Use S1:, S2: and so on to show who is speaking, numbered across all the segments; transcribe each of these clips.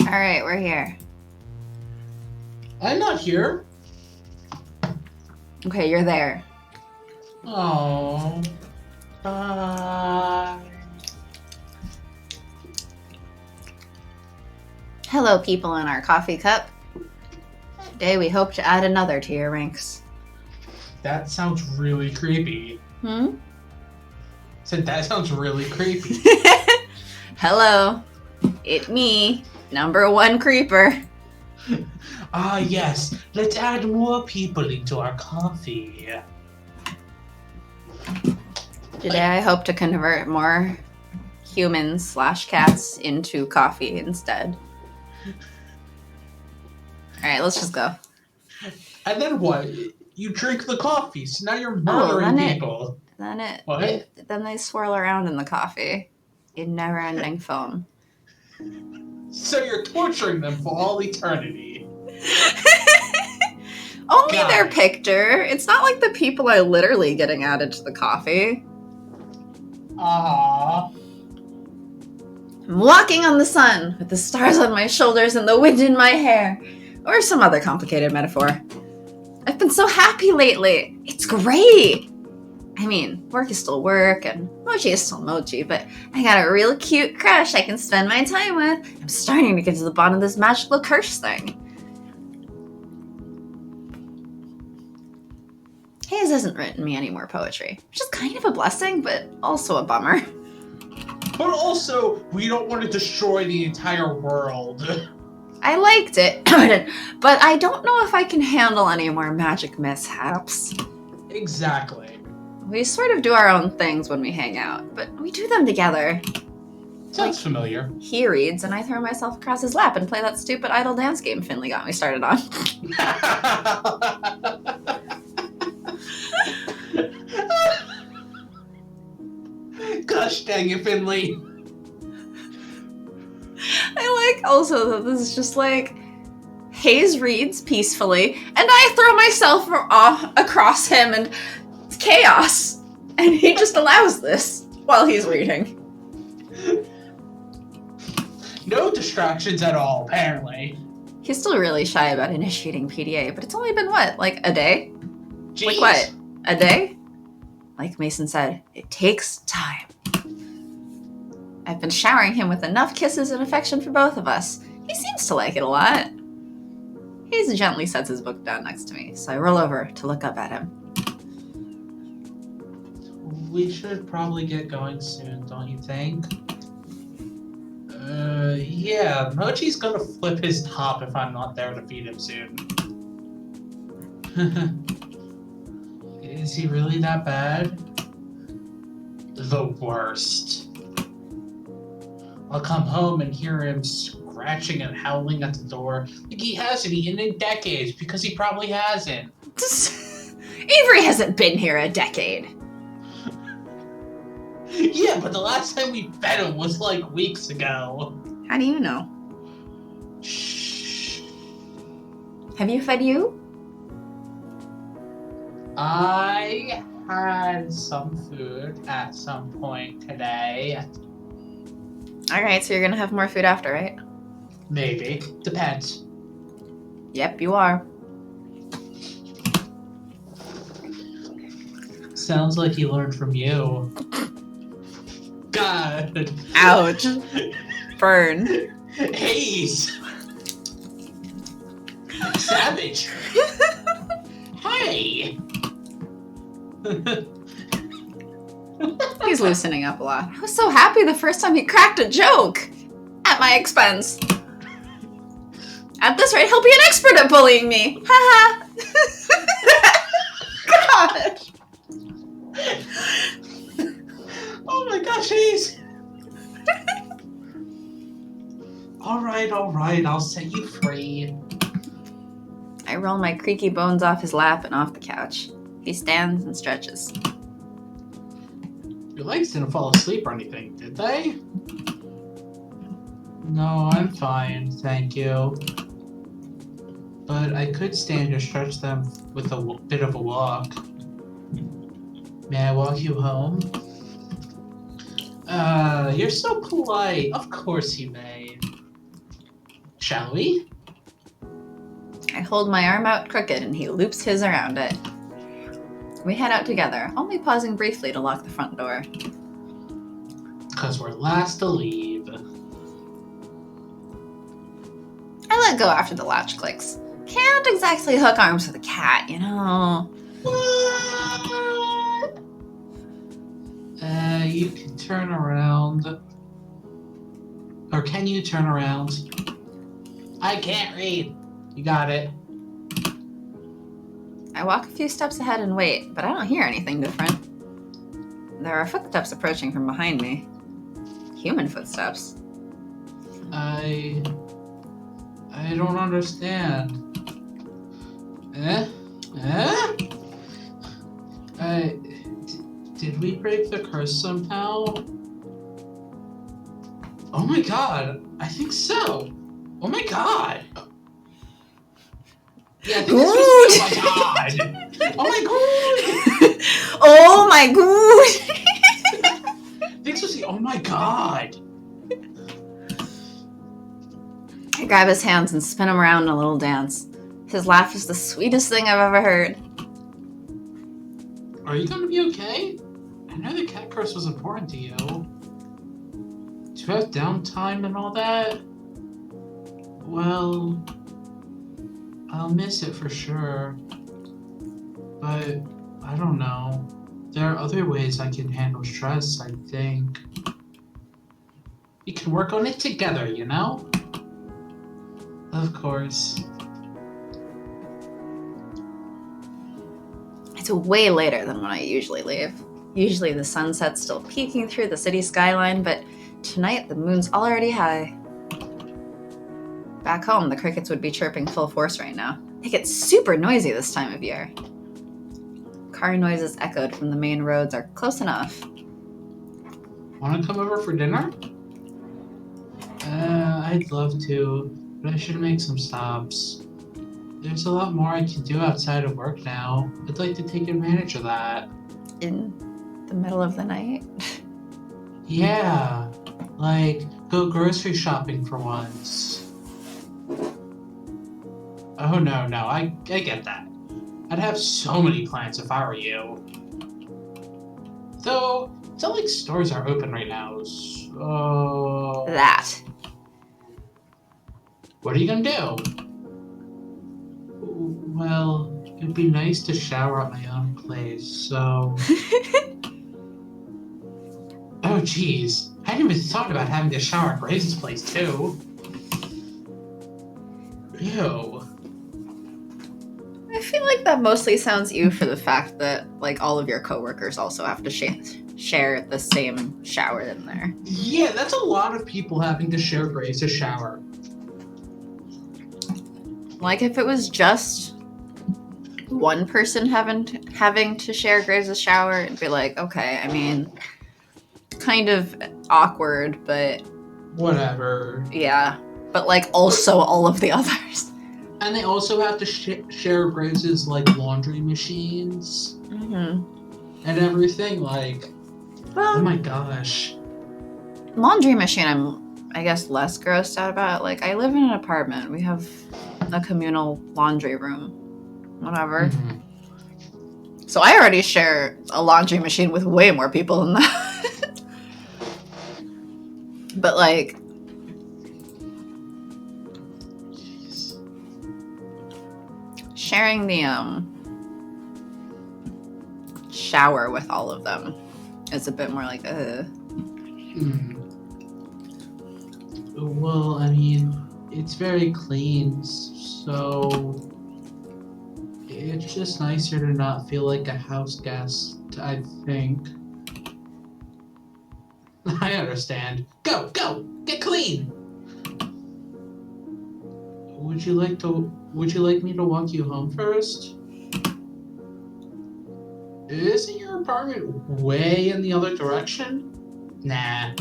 S1: Alright, we're here.
S2: I'm not here.
S1: Okay, you're there.
S2: Oh.
S1: Hello, people in our coffee cup. Today we hope to add another to your ranks.
S2: That sounds really creepy. Said that sounds really creepy.
S1: Hello. It me, number 1 creeper.
S2: Yes. Let's add more people into our coffee.
S1: Today I hope to convert more humans/cats into coffee instead. Alright, let's just go.
S2: And then what? You drink the coffee, so now you're murdering people.
S1: Then they swirl around in the coffee in never-ending foam.
S2: So you're torturing them for all eternity.
S1: Only their picture. It's not like the people are literally getting added to the coffee.
S2: Aww.
S1: I'm walking on the sun with the stars on my shoulders and the wind in my hair. Or some other complicated metaphor. I've been so happy lately. It's great. I mean, work is still work and mochi is still mochi, but I got a real cute crush I can spend my time with. I'm starting to get to the bottom of this magical curse thing. Hayes hasn't written me any more poetry, which is kind of a blessing, but also a bummer.
S2: But also, we don't want to destroy the entire world.
S1: I liked it, but I don't know if I can handle any more magic mishaps.
S2: Exactly.
S1: We sort of do our own things when we hang out, but we do them together.
S2: Sounds familiar.
S1: He reads, and I throw myself across his lap and play that stupid idle dance game Finley got me started on.
S2: Gosh dang it, Finley.
S1: I like also that this is just like Hayes reads peacefully, and I throw myself across him and chaos, and he just allows this while he's reading.
S2: No distractions at all, apparently.
S1: He's still really shy about initiating PDA, but it's only been what, like a day?
S2: Jeez.
S1: Like what? A day? Like Mason said, it takes time. I've been showering him with enough kisses and affection for both of us. He seems to like it a lot. He gently sets his book down next to me, so I roll over to look up at him.
S2: We should probably get going soon, don't you think? Yeah, Mochi's gonna flip his top if I'm not there to feed him soon. Is he really that bad? The worst. I'll come home and hear him scratching and howling at the door like he hasn't eaten in decades, because he probably hasn't.
S1: Avery hasn't been here a decade.
S2: Yeah, but the last time we fed him was like weeks ago.
S1: How do you know?
S2: Shh.
S1: Have you fed you?
S2: I had some food at some point today.
S1: Alright, so you're gonna have more food after, right?
S2: Maybe. Depends.
S1: Yep, you are.
S2: Sounds like he learned from you. God.
S1: Ouch. Burn.
S2: Hayes. Savage. Hey.
S1: He's loosening up a lot. I was so happy the first time he cracked a joke. At my expense. At this rate, he'll be an expert at bullying me. Haha. God.
S2: Oh my gosh, Hayes. Alright, I'll set you free.
S1: I roll my creaky bones off his lap and off the couch. He stands and stretches.
S2: Your legs didn't fall asleep or anything, did they? No, I'm fine, thank you. But I could stand or stretch them with a bit of a walk. May I walk you home? You're so polite. Of course you may. Shall we?
S1: I hold my arm out crooked and he loops his around it. We head out together, only pausing briefly to lock the front door.
S2: Because we're last to leave.
S1: I let go after the latch clicks. Can't exactly hook arms with a cat, you know.
S2: What? You can turn around. Or can you turn around? I can't read. You got it.
S1: I walk a few steps ahead and wait, but I don't hear anything different. There are footsteps approaching from behind me. Human footsteps.
S2: I don't understand. Did we break the curse somehow? Oh my god, I think so. Oh my god. Yeah, I think this was, oh my god. Oh my god.
S1: Oh my god.
S2: Thanks for saying, oh my god.
S1: I grab his hands and spin him around in a little dance. His laugh is the sweetest thing I've ever heard.
S2: Are you gonna be okay? I know the cat curse was important to you. To have downtime and all that? Well, I'll miss it for sure. But, I don't know. There are other ways I can handle stress, I think. We can work on it together, you know? Of course.
S1: It's way later than when I usually leave. Usually the sunset's still peeking through the city skyline, but tonight the moon's already high. Back home, the crickets would be chirping full force right now. They get super noisy this time of year. Car noises echoed from the main roads are close enough.
S2: Wanna come over for dinner? I'd love to, but I should make some stops. There's a lot more I can do outside of work now. I'd like to take advantage of that.
S1: In the middle of the night?
S2: Yeah, like go grocery shopping for once. Oh no, I get that. I'd have so many plans if I were you. Though, it's not like stores are open right now, so...
S1: That.
S2: What are you gonna do? Well, it'd be nice to shower at my own place, so... Oh geez, I hadn't even thought about having to shower at Grace's place too. Ew.
S1: I feel like that mostly sounds you for the fact that, like, all of your coworkers also have to share the same shower in there.
S2: Yeah, that's a lot of people having to share Grace's shower.
S1: Like, if it was just one person having to share Grace's shower, it'd be like, okay, I mean, kind of awkward, but...
S2: Whatever.
S1: Yeah, but, like, also all of the others.
S2: And they also have to share Grace's, like, laundry machines.
S1: Mm-hmm.
S2: And everything, like...
S1: Well,
S2: oh my gosh.
S1: Laundry machine, I'm, I guess, less grossed out about. Like, I live in an apartment. We have a communal laundry room. Whatever.
S2: Mm-hmm.
S1: So I already share a laundry machine with way more people than that. But, like... sharing the, shower with all of them is a bit more like,
S2: Well, I mean, it's very clean, so it's just nicer to not feel like a house guest, I think. I understand. Go, get clean. Would you like me to walk you home first? Isn't your apartment way in the other direction? Nah.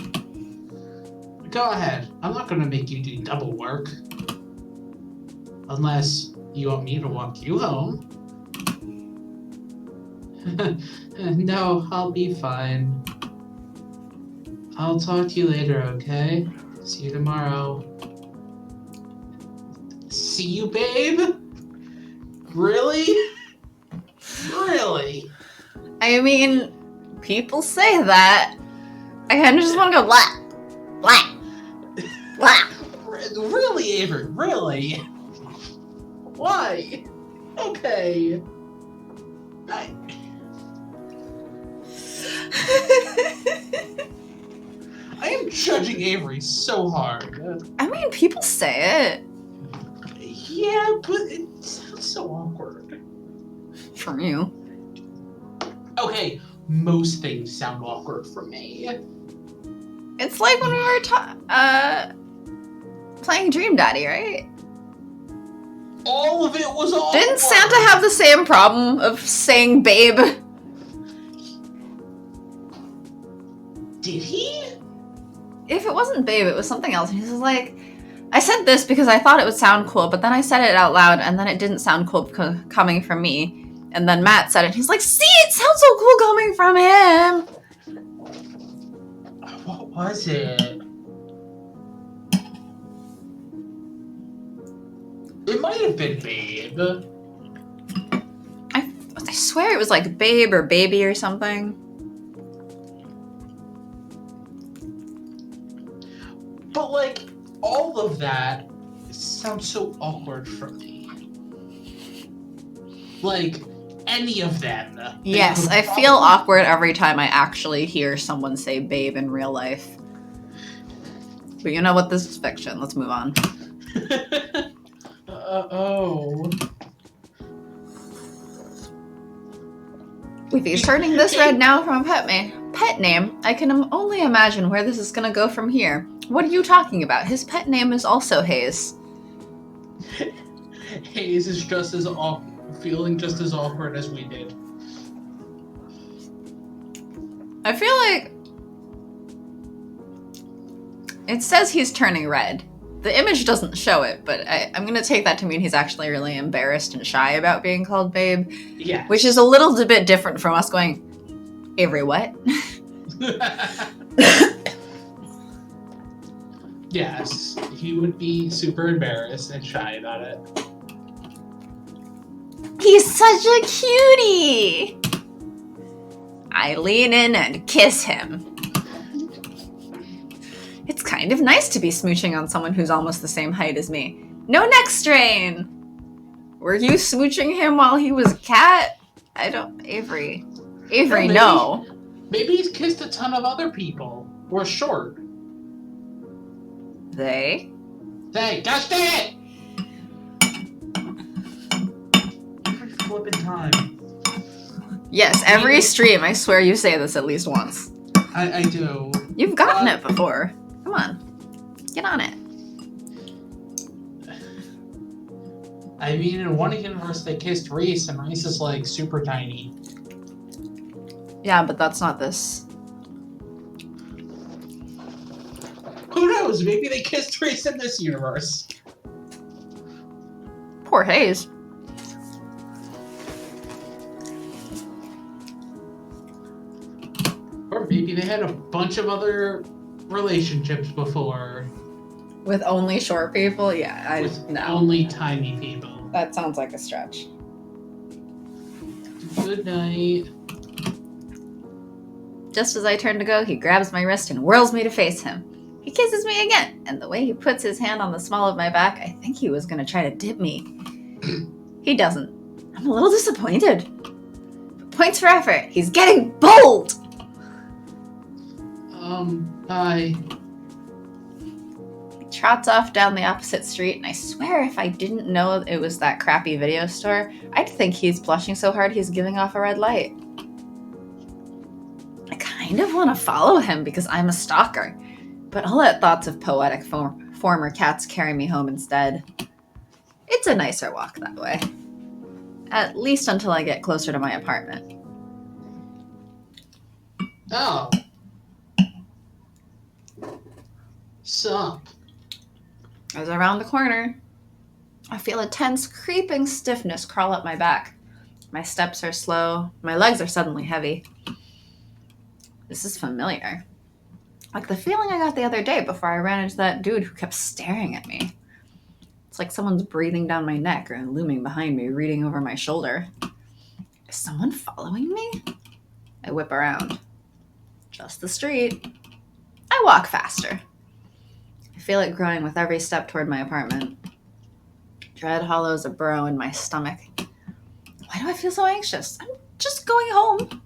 S2: Go ahead. I'm not gonna make you do double work. Unless you want me to walk you home. No, I'll be fine. I'll talk to you later, okay? See you tomorrow. see you, babe? Really? Really?
S1: I mean, people say that. I kind of just want to go blah, blah, blah.
S2: Really, Avery? Really? Why? Okay. I am judging Avery so hard.
S1: I mean, people say it.
S2: Yeah, but it sounds so awkward.
S1: From you.
S2: Okay, most things sound awkward for me.
S1: It's like when we were playing Dream Daddy, right?
S2: All of it was awkward.
S1: Didn't Santa have the same problem of saying babe?
S2: Did he?
S1: If it wasn't babe, it was something else. And he was like, I said this because I thought it would sound cool, but then I said it out loud, and then it didn't sound cool coming from me. And then Matt said it. He's like, see, it sounds so cool coming from him.
S2: What was it? It might have been babe.
S1: I swear it was like babe or baby or something.
S2: But like, all of that sounds so awkward for me. Like, any of them.
S1: Yes, I feel awkward every time I actually hear someone say babe in real life. But you know what? This is fiction. Let's move on.
S2: Oh.
S1: If he's turning this red now from a pet name, I can only imagine where this is going to go from here. What are you talking about? His pet name is also Hayes.
S2: Hayes is just as feeling just as awkward as we did.
S1: I feel like it says he's turning red. The image doesn't show it, but I'm going to take that to mean he's actually really embarrassed and shy about being called babe.
S2: Yeah.
S1: Which is a little bit different from us going, Avery, what?
S2: Yes, he would be super embarrassed and shy about it.
S1: He's such a cutie! I lean in and kiss him. It's kind of nice to be smooching on someone who's almost the same height as me. No neck strain! Were you smooching him while he was a cat? Avery. Avery, no.
S2: Maybe he's kissed a ton of other people. Or short.
S1: They?
S2: Gosh dang it! Every flippin' time.
S1: Yes, every stream, I swear you say this at least once.
S2: I do.
S1: You've gotten it before. Come on. Get on it.
S2: I mean, in one universe they kissed Reese, and Reese is like super tiny.
S1: Yeah, but that's not this.
S2: Who knows? Maybe they kissed Reese in this universe.
S1: Poor Hayes.
S2: Or maybe they had a bunch of other relationships before.
S1: With only short people? Yeah, no.
S2: Only tiny people.
S1: That sounds like a stretch.
S2: Good night.
S1: Just as I turn to go, he grabs my wrist and whirls me to face him. He kisses me again, and the way he puts his hand on the small of my back, I think he was going to try to dip me. He doesn't. I'm a little disappointed. But points for effort. He's getting bold!
S2: Hi.
S1: He trots off down the opposite street, and I swear if I didn't know it was that crappy video store, I'd think he's blushing so hard he's giving off a red light. I kind of want to follow him because I'm a stalker, but I'll let thoughts of poetic former cats carry me home instead. It's a nicer walk that way. At least until I get closer to my apartment.
S2: Oh. Sup?
S1: As I round the corner, I feel a tense, creeping stiffness crawl up my back. My steps are slow. My legs are suddenly heavy. This is familiar. Like the feeling I got the other day before I ran into that dude who kept staring at me. It's It's like someone's breathing down my neck or looming behind me, reading over my shoulder. Is someone following me? I whip around. Just the street. I walk faster. I feel it growing with every step toward my apartment. Dread hollows a burrow in my stomach. Why do I feel so anxious? I'm just going home.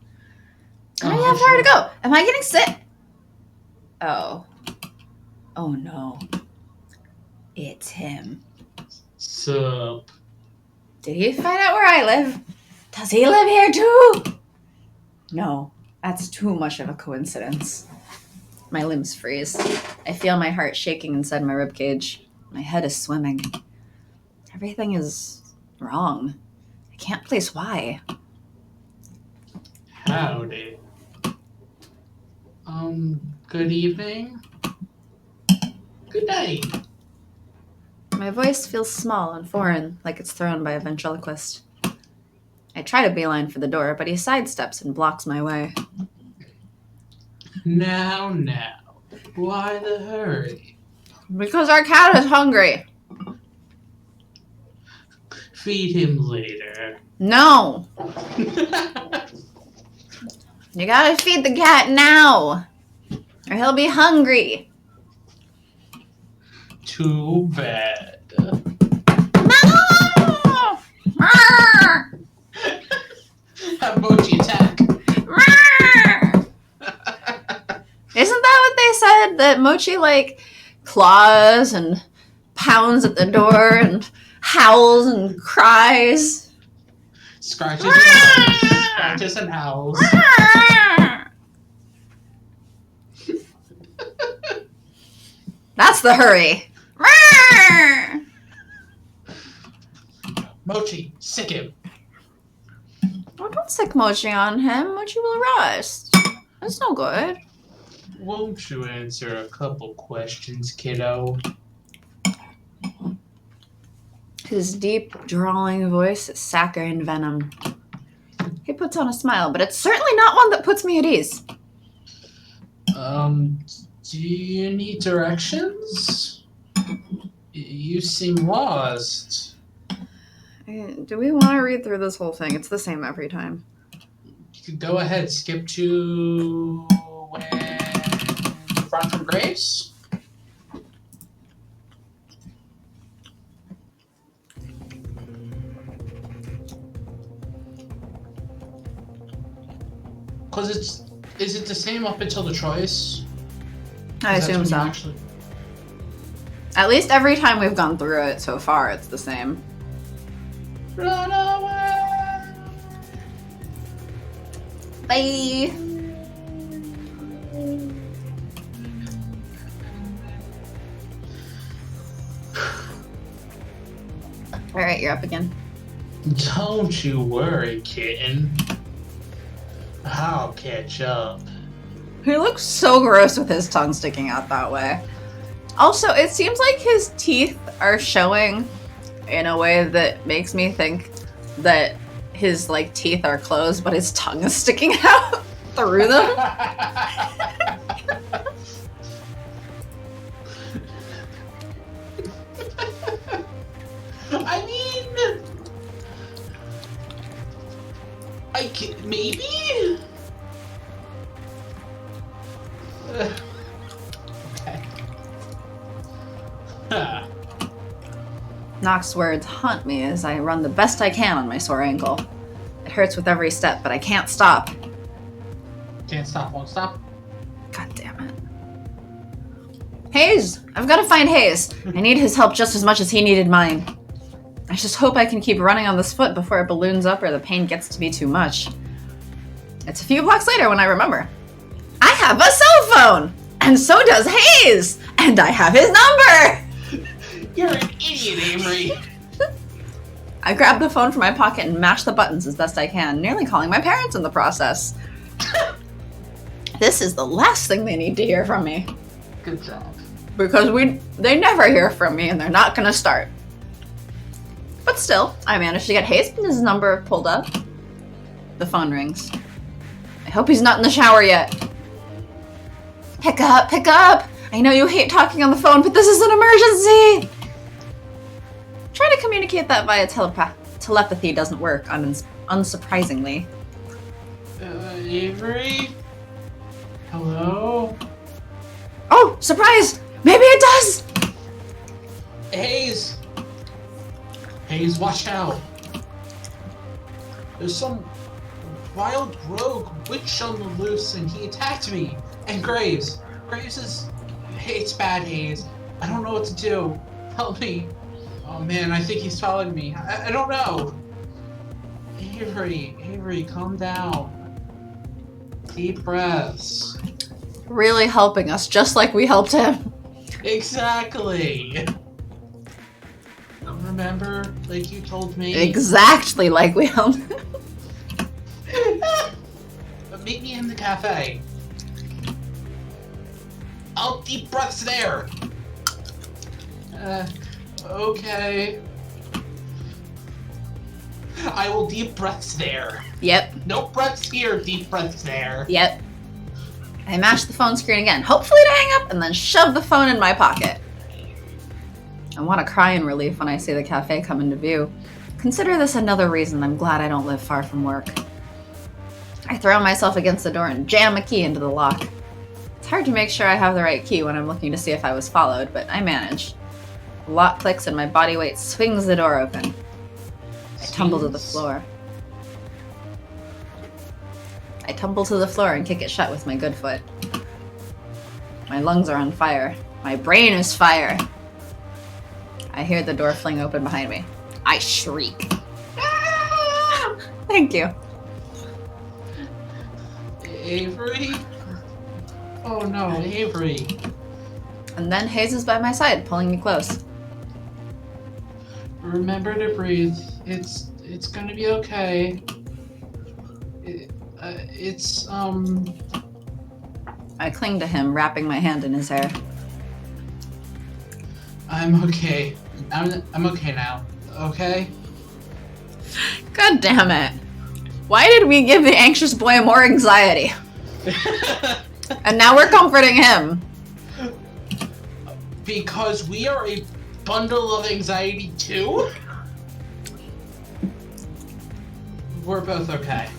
S1: I don't have far to go. Am I getting sick? Oh. Oh no. It's him.
S2: Sup?
S1: Did he find out where I live? Does he live here too? No, that's too much of a coincidence. My limbs freeze. I feel my heart shaking inside my ribcage. My head is swimming. Everything is wrong. I can't place why.
S2: Howdy. Good evening? Good night.
S1: My voice feels small and foreign, like it's thrown by a ventriloquist. I try to beeline for the door, but he sidesteps and blocks my way.
S2: Now, why the hurry?
S1: Because our cat is hungry.
S2: Feed him later.
S1: No! You gotta feed the cat now, or he'll be hungry.
S2: Too bad.
S1: No!
S2: Have Mochi attack.
S1: Isn't that what they said? That Mochi, like, claws and pounds at the door and howls and cries?
S2: Scratches and howls. Scratches and howls.
S1: That's the hurry.
S2: Mochi, sick him.
S1: Oh, don't sick Mochi on him. Mochi will rust. That's no good.
S2: Won't you answer a couple questions, kiddo?
S1: His deep, drawling voice is saccharine venom. He puts on a smile, but it's certainly not one that puts me at ease.
S2: Do you need directions? You seem lost.
S1: Do we want to read through this whole thing? It's the same every time.
S2: You could go ahead, skip to when you run from Grace. Because is it the same up until the choice?
S1: I assume so. At least every time we've gone through it so far, it's the same.
S2: Run away!
S1: Bye! Alright, you're up again.
S2: Don't you worry, kitten. I'll catch up.
S1: He looks so gross with his tongue sticking out that way. Also, it seems like his teeth are showing in a way that makes me think that his like teeth are closed, but his tongue is sticking out through them.
S2: I mean, maybe? Okay.
S1: Nox's words haunt me as I run the best I can on my sore ankle. It hurts with every step, but I can't stop.
S2: Can't stop, won't stop.
S1: God damn it. Hayes! I've got to find Hayes. I need his help just as much as he needed mine. I just hope I can keep running on this foot before it balloons up or the pain gets to be too much. It's a few blocks later when I remember. I have a cell phone! And so does Hayes! And I have his number!
S2: You're an idiot, Amory.
S1: I grab the phone from my pocket and mash the buttons as best I can, nearly calling my parents in the process. This is the last thing they need to hear from me.
S2: Good job.
S1: Because they never hear from me and they're not gonna start. But still, I managed to get Hayes' number pulled up. The phone rings. I hope he's not in the shower yet. Pick up, pick up! I know you hate talking on the phone, but this is an emergency! Trying to communicate that via telepathy doesn't work, unsurprisingly.
S2: Avery? Hello?
S1: Oh, surprise! Maybe it does!
S2: Hayes! Hayes, watch out! There's some wild rogue witch on the loose and he attacked me! And Graves! Graves hates bad Hayes. I don't know what to do. Help me. Oh man, I think he's following me. I don't know. Avery, calm down. Deep breaths.
S1: Really helping us, just like we helped him.
S2: Exactly. Remember, like you told me?
S1: Exactly like we helped him.
S2: Meet me in the cafe. I'll deep breaths there. Okay. I will deep breaths there.
S1: Yep.
S2: No breaths here, deep breaths there.
S1: Yep. I mashed the phone screen again, hopefully to hang up, and then shoved the phone in my pocket. I want to cry in relief when I see the cafe come into view. Consider this another reason I'm glad I don't live far from work. I throw myself against the door and jam a key into the lock. It's hard to make sure I have the right key when I'm looking to see if I was followed, but I manage. The lock clicks and my body weight swings the door open. I tumble to the floor. I tumble to the floor and kick it shut with my good foot. My lungs are on fire. My brain is fire. I hear the door fling open behind me. I shriek. Ah! Thank you.
S2: Avery? Oh no, Avery.
S1: And then Hayes is by my side, pulling me close.
S2: Remember to breathe. It's gonna be okay.
S1: I cling to him, wrapping my hand in his hair.
S2: I'm okay. I'm okay now. Okay?
S1: God damn it. Why did we give the anxious boy more anxiety? And now we're comforting him.
S2: Because we are a bundle of anxiety too? We're both okay.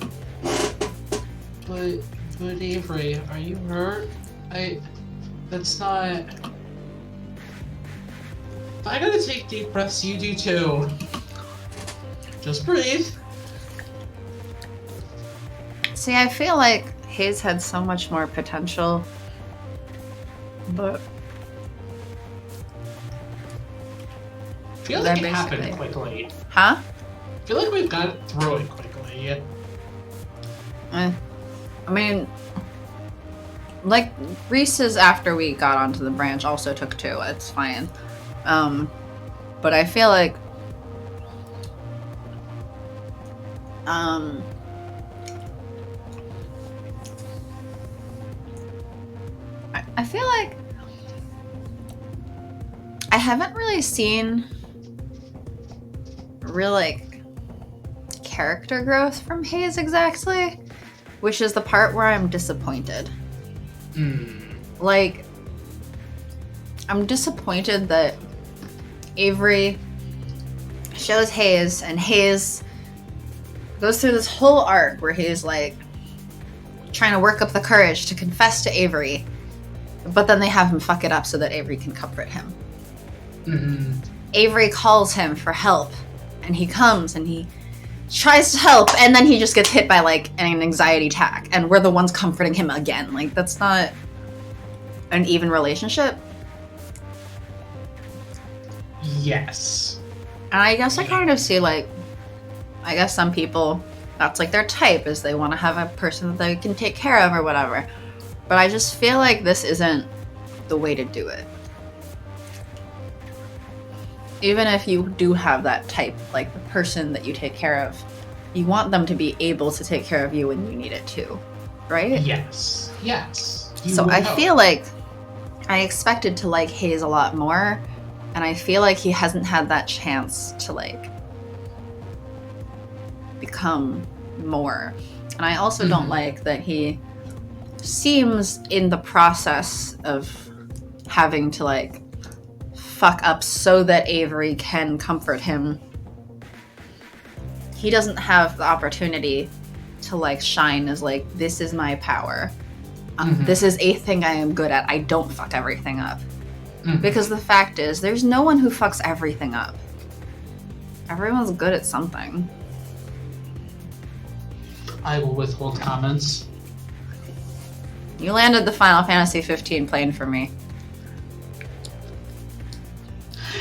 S2: But Avery, are you hurt? That's not... If I gotta take deep breaths, you do too. Just breathe.
S1: See, I feel like Hayes had so much more potential, but
S2: I feel like it happened quickly.
S1: Huh?
S2: I feel like we've got through it quickly.
S1: I mean, like, Reese's after we got onto the branch also took 2. It's fine. But I feel like I feel like I haven't really seen real, like, character growth from Hayes exactly, which is the part where I'm disappointed. Like, I'm disappointed that Avery shows Hayes, and Hayes goes through this whole arc where he's like trying to work up the courage to confess to Avery, but then they have him fuck it up so that Avery can comfort him. Avery calls him for help, and he comes and he tries to help, and then he just gets hit by like an anxiety attack, and we're the ones comforting him again. Like, that's not an even relationship.
S2: Yes.
S1: And I guess I kind of see, like, I guess some people, that's like their type, is they want to have a person that they can take care of or whatever. But I just feel like this isn't the way to do it. Even if you do have that type, like the person that you take care of, you want them to be able to take care of you when you need it too, right?
S2: Yes.
S1: So I feel like I expected to like Hayes a lot more, and I feel like he hasn't had that chance to like become more. And I also don't like that he seems in the process of having to like fuck up so that Avery can comfort him. He doesn't have the opportunity to like shine as like, this is my power. This is a thing I am good at. I don't fuck everything up. Because the fact is, there's no one who fucks everything up. Everyone's good at something.
S2: I will withhold comments.
S1: You landed the Final Fantasy 15 plane for me.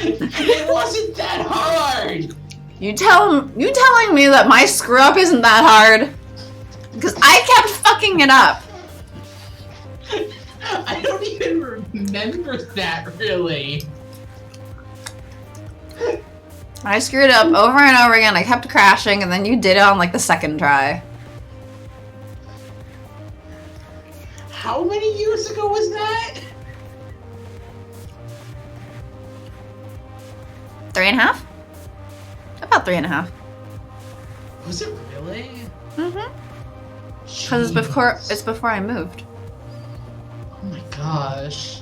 S2: It wasn't that hard!
S1: You telling me that my screw up isn't that hard? Because I kept fucking it up.
S2: I don't even remember that, really.
S1: I screwed up over and over again. I kept crashing, and then you did it on like the second try.
S2: How many years ago was that?
S1: 3.5? About 3.5.
S2: Was it really?
S1: Because it's before I moved.
S2: Oh my gosh.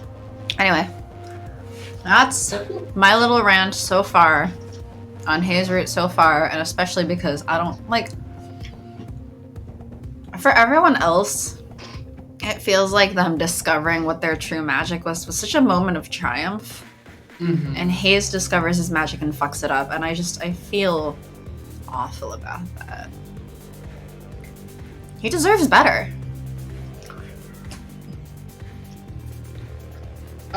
S1: Anyway, that's my little rant so far on Hayes Root so far, and especially because I don't like. For everyone else, it feels like them discovering what their true magic was such a moment of triumph. And Hayes discovers his magic and fucks it up, and I feel awful about that. He deserves better.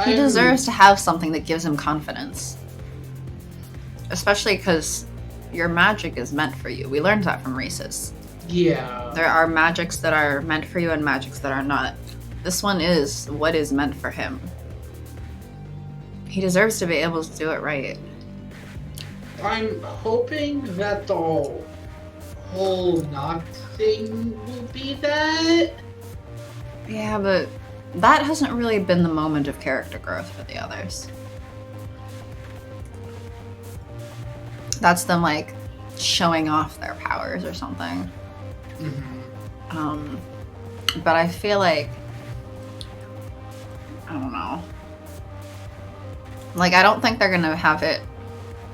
S1: He deserves to have something that gives him confidence. Especially because your magic is meant for you. We learned that from Reese's.
S2: Yeah.
S1: There are magics that are meant for you and magics that are not. This one is what is meant for him. He deserves to be able to do it right.
S2: I'm hoping that the whole knock thing will be that.
S1: Yeah, but that hasn't really been the moment of character growth for the others. That's them, like, showing off their powers or something. But I feel like... I don't know. Like, I don't think they're gonna have it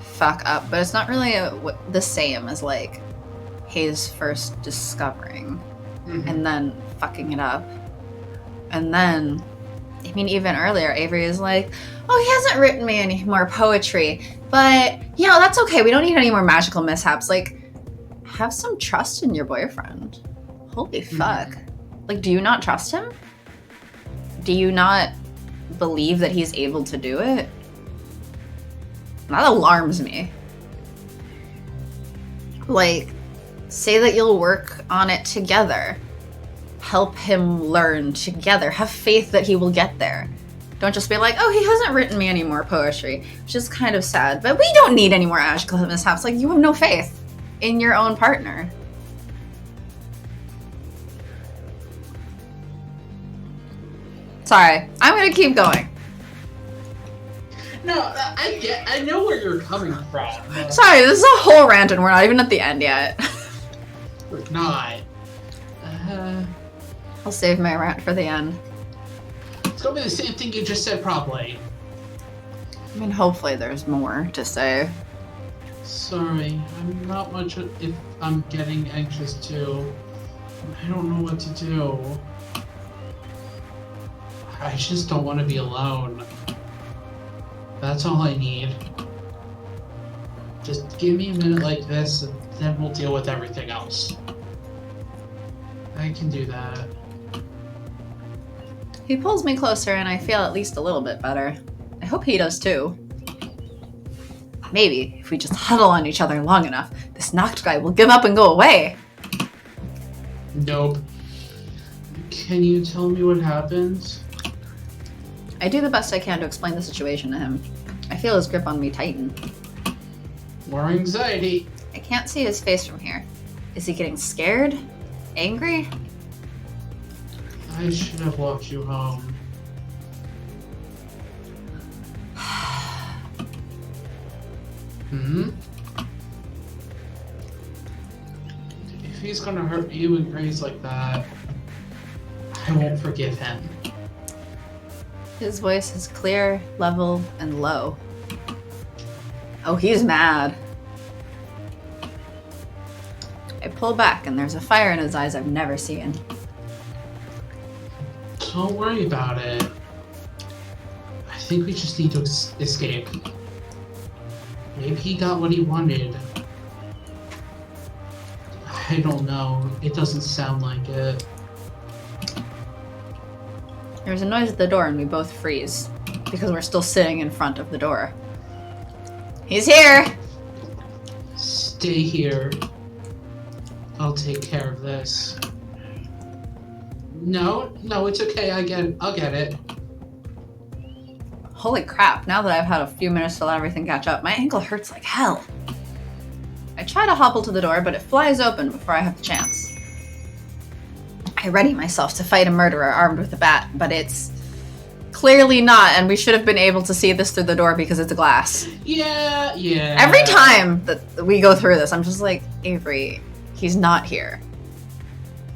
S1: fuck up, but it's not really the same as, like, Hayes first discovering and then fucking it up. And then, I mean, even earlier, Avery is like, oh, he hasn't written me any more poetry, but, you know, that's okay. We don't need any more magical mishaps. Like, have some trust in your boyfriend. Holy fuck. Like, do you not trust him? Do you not believe that he's able to do it? That alarms me. Like, say that you'll work on it together. Help him learn together. Have faith that he will get there. Don't just be like, oh, he hasn't written me any more poetry, which is kind of sad. But we don't need any more magical mishaps. Like, you have no faith in your own partner. Sorry, I'm gonna keep going.
S2: No, I know where you're coming from.
S1: Sorry, this is a whole rant and we're not even at the end yet.
S2: We're not.
S1: I'll save my rant for the end.
S2: It's gonna be the same thing you just said, probably.
S1: I mean, hopefully there's more to say.
S2: Sorry, I'm not much if I'm getting anxious too. I don't know what to do. I just don't want to be alone. That's all I need. Just give me a minute like this, and then we'll deal with everything else. I can do that.
S1: He pulls me closer and I feel at least a little bit better. I hope he does too. Maybe, if we just huddle on each other long enough, this knocked guy will give up and go away.
S2: Nope. Can you tell me what happened?
S1: I do the best I can to explain the situation to him. I feel his grip on me tighten.
S2: More anxiety.
S1: I can't see his face from here. Is he getting scared? Angry?
S2: I should have walked you home. If he's gonna hurt you and Grace like that, I won't forgive him.
S1: His voice is clear, level, and low. Oh, he's mad. I pull back and there's a fire in his eyes I've never seen.
S2: Don't worry about it. I think we just need to escape. Maybe he got what he wanted. I don't know. It doesn't sound like it.
S1: There's a noise at the door and we both freeze because we're still sitting in front of the door. He's here!
S2: Stay here. I'll take care of this. No, it's okay. I'll get it.
S1: Holy crap, now that I've had a few minutes to let everything catch up, my ankle hurts like hell. I try to hobble to the door, but it flies open before I have the chance. I ready myself to fight a murderer armed with a bat, but it's clearly not, and we should have been able to see this through the door because it's glass.
S2: Yeah.
S1: Every time that we go through this, I'm just like, Avery, he's not here.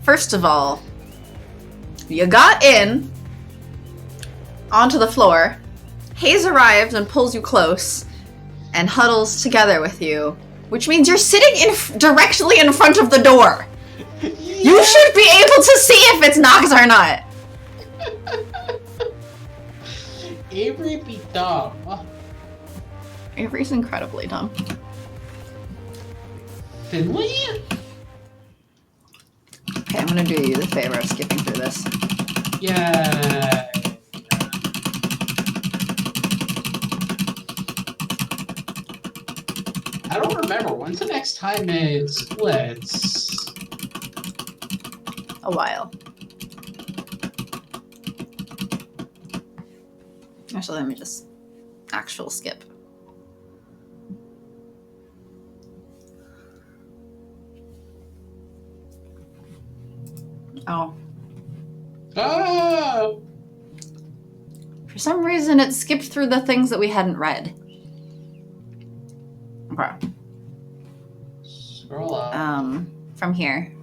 S1: First of all, you got in onto the floor. Hayes arrives and pulls you close and huddles together with you, which means you're sitting directly in front of the door. Yeah. You should be able to see if it's knocks or not.
S2: Avery be dumb.
S1: Avery's incredibly dumb.
S2: Finley?
S1: Okay, I'm gonna do you the favor of skipping through this.
S2: Yeah. I don't remember. When's the next time it splits?
S1: A while. Actually, let me just actual skip. Oh.
S2: Oh!
S1: For some reason, it skipped through the things that we hadn't read. Okay.
S2: Scroll up.
S1: From here.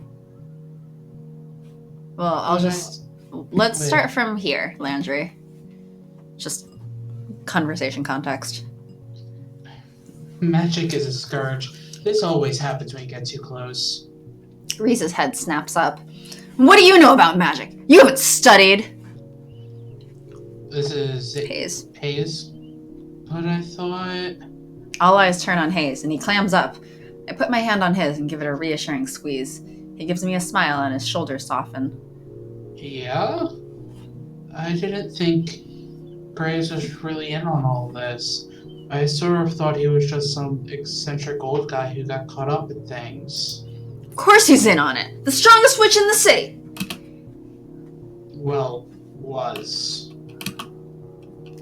S1: Well, let's start from here, Landry. Just conversation context.
S2: Magic is a scourge. This always happens when you get too close.
S1: Reese's head snaps up. What do you know about magic? You haven't studied.
S2: This is
S1: Hayes.
S2: Hayes? But I thought...
S1: All eyes turn on Hayes, and he clams up. I put my hand on his and give it a reassuring squeeze. He gives me a smile, and his shoulders soften.
S2: Yeah? I didn't think Graves was really in on all this. I sort of thought he was just some eccentric old guy who got caught up in things.
S1: Of course he's in on it. The strongest witch in the city.
S2: Well, was.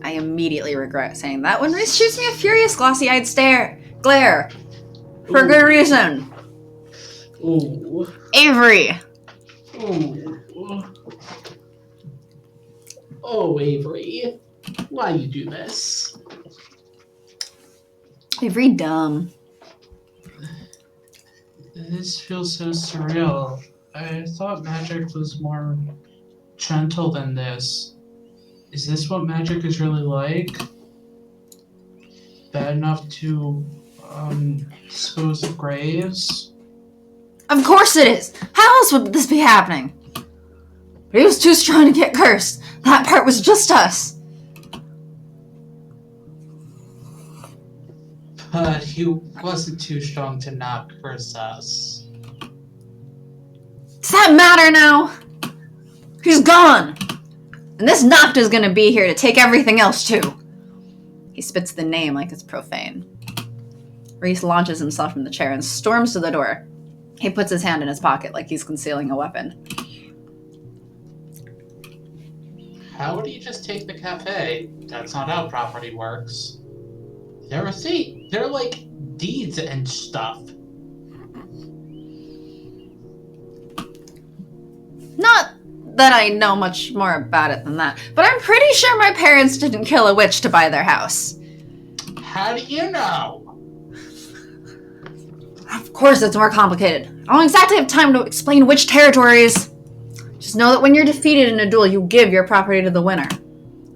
S1: I immediately regret saying that when Reese shoots me a furious glossy-eyed glare. For good reason.
S2: Ooh.
S1: Avery.
S2: Ooh. Oh, Avery. Why you do this?
S1: Avery dumb.
S2: This feels so surreal. I thought magic was more gentle than this. Is this what magic is really like? Bad enough to, dispose of graves?
S1: Of course it is. How else would this be happening? But he was too strong to get cursed. That part was just us.
S2: But he wasn't too strong to not curse us.
S1: Does that matter now? He's gone. And this Nocta's gonna be here to take everything else too. He spits the name like it's profane. Reese launches himself from the chair and storms to the door. He puts his hand in his pocket like he's concealing a weapon.
S2: How would you just take the cafe? That's not how property works. They're like deeds and stuff.
S1: Not that I know much more about it than that, but I'm pretty sure my parents didn't kill a witch to buy their house.
S2: How do you know?
S1: Of course it's more complicated. I don't exactly have time to explain which territories. Just know that when you're defeated in a duel, you give your property to the winner.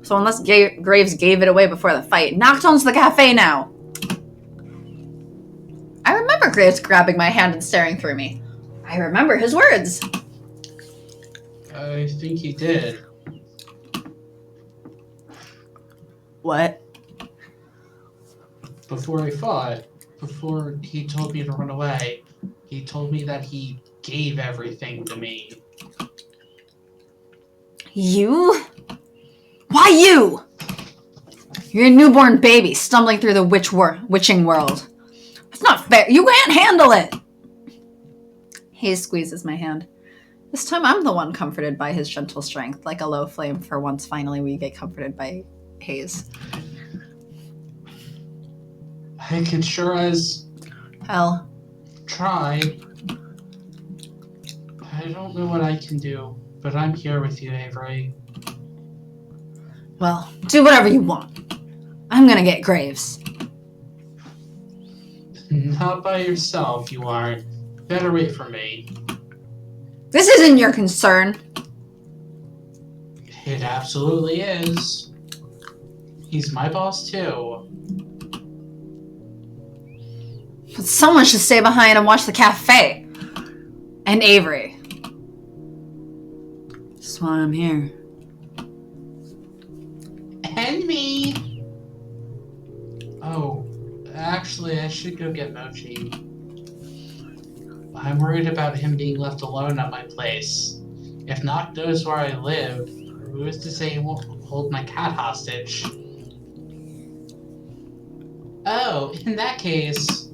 S1: So unless Graves gave it away before the fight, Nocturne's the cafe now. Graves grabbing my hand and staring through me. I remember his words.
S2: I think he did.
S1: What?
S2: Before he told me to run away, he told me that he gave everything to me.
S1: You? Why you? You're a newborn baby stumbling through the witching world. It's not fair. You can't handle it. Hayes squeezes my hand. This time I'm the one comforted by his gentle strength, like a low flame. For once, finally, we get comforted by Hayes.
S2: I could sure as
S1: Hell.
S2: try. I don't know what I can do, but I'm here with you, Avery.
S1: Well, do whatever you want. I'm gonna get Graves.
S2: Not by yourself, you aren't. Better wait for me.
S1: This isn't your concern.
S2: It absolutely is. He's my boss, too.
S1: But someone should stay behind and watch the cafe. And Avery. That's why I'm here.
S2: And me! Oh, actually, I should go get Mochi. I'm worried about him being left alone at my place. If Nock knows where I live, who is to say he won't hold my cat hostage? Oh, in that case,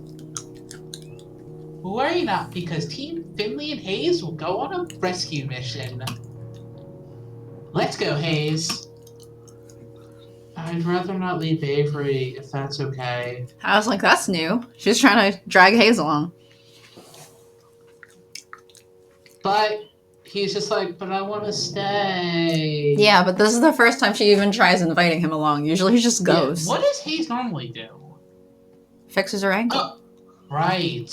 S2: worry not, because Team Finley and Hayes will go on a rescue mission. Let's go, Hayes. I'd rather not leave Avery, if that's okay.
S1: I was like, that's new. She's trying to drag Hayes along.
S2: But he's just like, but I want to stay.
S1: Yeah, but this is the first time she even tries inviting him along. Usually he just goes.
S2: Yeah, what does Hayes normally do?
S1: Fixes her ankle.
S2: Right.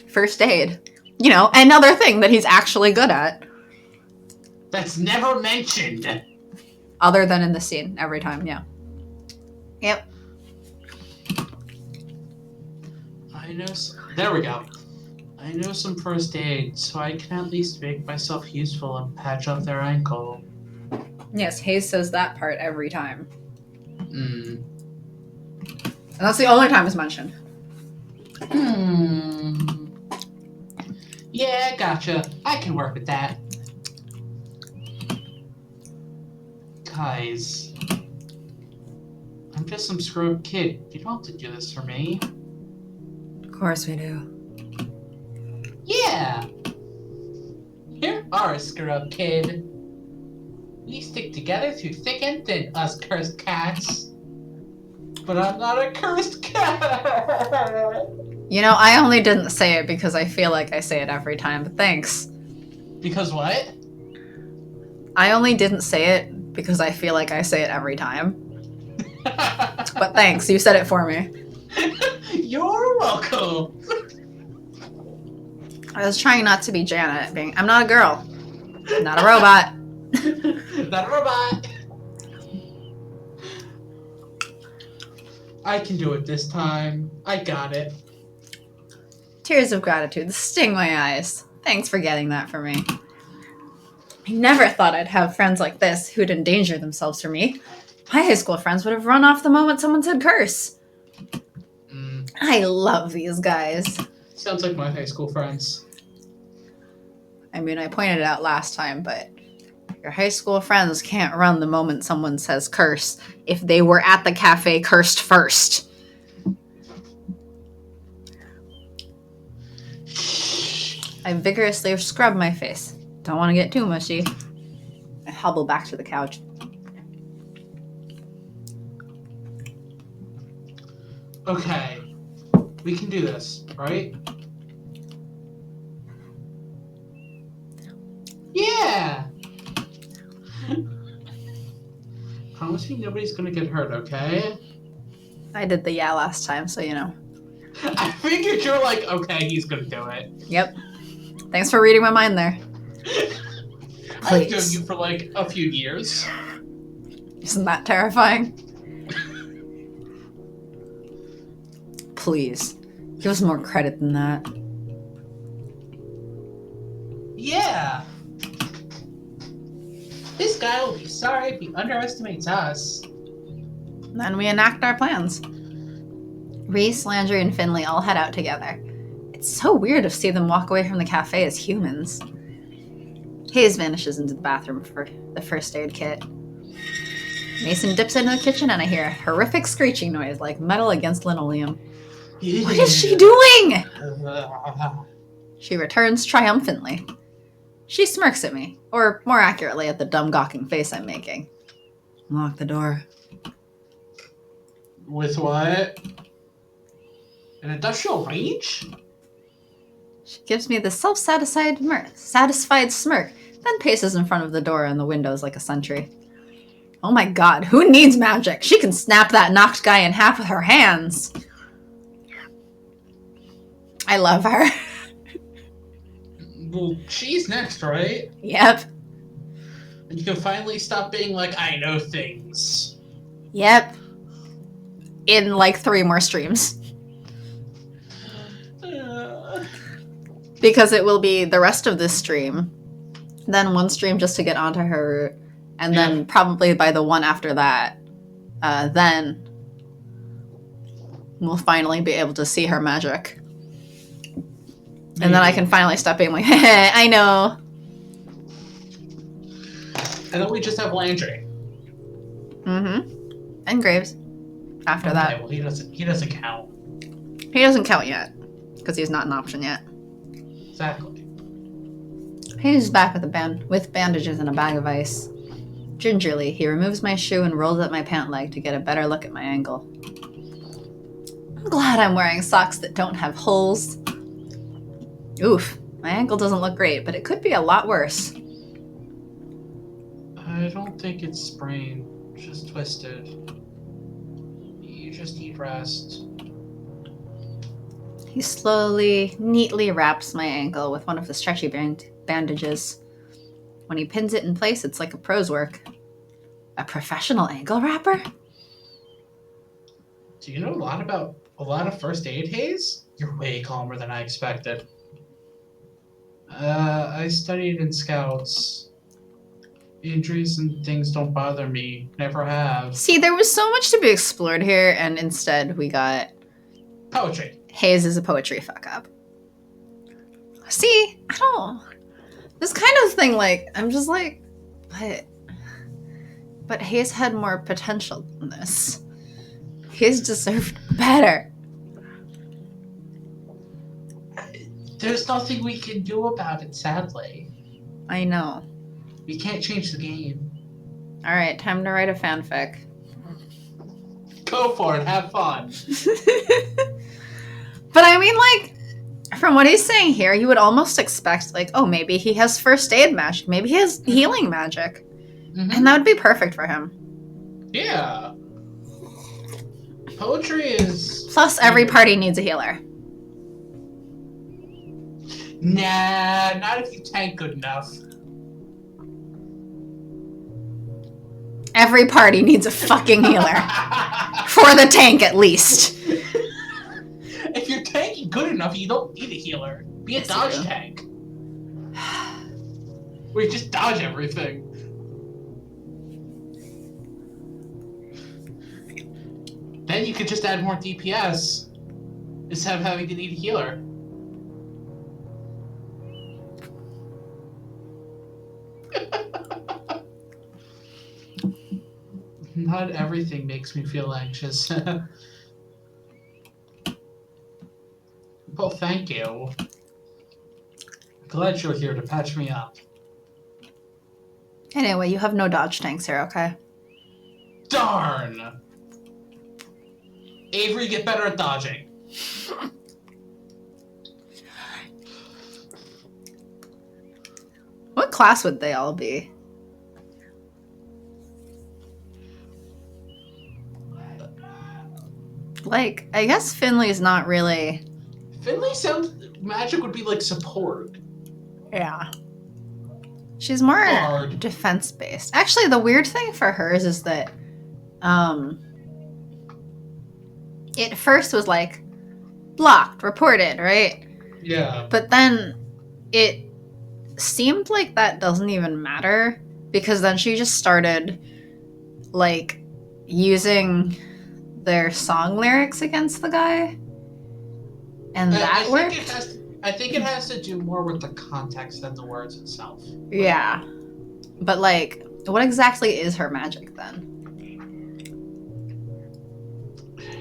S1: First aid. You know, another thing that he's actually good at.
S2: That's never mentioned.
S1: Other than in the scene, every time, yeah. Yep.
S2: I know. There we go. I know some first aid, so I can at least make myself useful and patch up their ankle.
S1: Yes, Hayes says that part every time.
S2: Hmm.
S1: And that's the only time it's mentioned.
S2: Yeah, gotcha. I can work with that. Guys, I'm just some screw-up kid. You don't have to do this for me.
S1: Of course we do.
S2: Yeah! You are a screw-up kid. We stick together through thick and thin, us cursed cats. But I'm not a cursed cat!
S1: You know, I only didn't say it because I feel like I say it every time, but thanks.
S2: Because what?
S1: I only didn't say it because I feel like I say it every time. But thanks, you said it for me.
S2: You're welcome!
S1: I was trying not to be Janet, being, I'm not a girl. Not a robot.
S2: Not a robot! I can do it this time. I got it.
S1: Tears of gratitude sting my eyes. Thanks for getting that for me. I never thought I'd have friends like this who'd endanger themselves for me. My high school friends would have run off the moment someone said curse. I love these guys.
S2: Sounds like my high school friends.
S1: I mean, I pointed it out last time, but your high school friends can't run the moment someone says curse if they were at the cafe cursed first. I vigorously scrub my face. Don't want to get too mushy. I hobble back to the couch.
S2: Okay. We can do this, right? Yeah! Promise me nobody's gonna get hurt, okay?
S1: I did the yeah last time, so you know.
S2: I figured you're like, okay, he's gonna do it.
S1: Yep. Thanks for reading my mind there.
S2: I've known you for like a few years.
S1: Isn't that terrifying? Please. Give us more credit than that.
S2: Yeah. This guy will be sorry if he underestimates us.
S1: Then we enact our plans. Reese, Landry, and Finley all head out together. It's so weird to see them walk away from the cafe as humans. Hayes vanishes into the bathroom for the first aid kit. Mason dips into the kitchen and I hear a horrific screeching noise like metal against linoleum.
S2: Yeah.
S1: What is she doing? She returns triumphantly. She smirks at me, or more accurately at the dumb gawking face I'm making. Lock the door.
S2: With what? An industrial range?
S1: She gives me the satisfied smirk, then paces in front of the door and the windows like a sentry. Oh my god, who needs magic? She can snap that knocked guy in half with her hands. I love her.
S2: Well, she's next, right?
S1: Yep.
S2: And you can finally stop being like, I know things.
S1: Yep. In like 3 more streams. Because it will be the rest of this stream, then 1 stream just to get onto her, and then probably by the one after that, then we'll finally be able to see her magic. And then I can finally stop being like, I know.
S2: And then we just have Landry.
S1: Mm-hmm. And Graves. After that.
S2: Well, he doesn't count.
S1: He doesn't count yet. Because he's not an option yet.
S2: Exactly.
S1: He's back with bandages and a bag of ice. Gingerly, he removes my shoe and rolls up my pant leg to get a better look at my ankle. I'm glad I'm wearing socks that don't have holes. Oof, my ankle doesn't look great, but it could be a lot worse.
S2: I don't think it's sprained, just twisted. You just need rest.
S1: He slowly, neatly wraps my ankle with one of the stretchy bandages. When he pins it in place, it's like a pro's work. A professional ankle wrapper?
S2: Do you know a lot of first aid, Hayes? You're way calmer than I expected. I studied in Scouts. Injuries and things don't bother me. Never have.
S1: See, there was so much to be explored here, and instead we got...
S2: Poetry.
S1: Hayes is a poetry fuck-up. See, I don't... This kind of thing, like, I'm just like, but Hayes had more potential than this. Hayes deserved better.
S2: There's nothing we can do about it, sadly.
S1: I know.
S2: We can't change the game.
S1: Alright, time to write a fanfic.
S2: Go for it, have fun.
S1: But I mean, like, from what he's saying here, you would almost expect, like, oh, maybe he has first aid magic. Maybe he has healing magic. Mm-hmm. And that would be perfect for him.
S2: Yeah. Poetry is...
S1: Plus, every party needs a healer.
S2: Nah, not if you tank good enough.
S1: Every party needs a fucking healer. For the tank, at least.
S2: If you're tanking good enough, you don't need a healer. Be a dodge tank. Where you just dodge everything. Then you could just add more DPS instead of having to need a healer. Not everything makes me feel anxious. Well, thank you. Glad you're here to patch me up.
S1: Anyway, you have no dodge tanks here, okay?
S2: Darn! Avery, get better at dodging.
S1: What class would they all be? Like, I guess Finley's not really...
S2: Finley sounds... Magic would be like support.
S1: Yeah. She's more defense-based. Actually, the weird thing for hers is that, it first was like, blocked, reported, right?
S2: Yeah.
S1: But then it seemed like that doesn't even matter because then she just started like using their song lyrics against the guy, and that worked.
S2: I think it has to do more with the context than the words itself.
S1: Yeah, but like, what exactly is her magic then?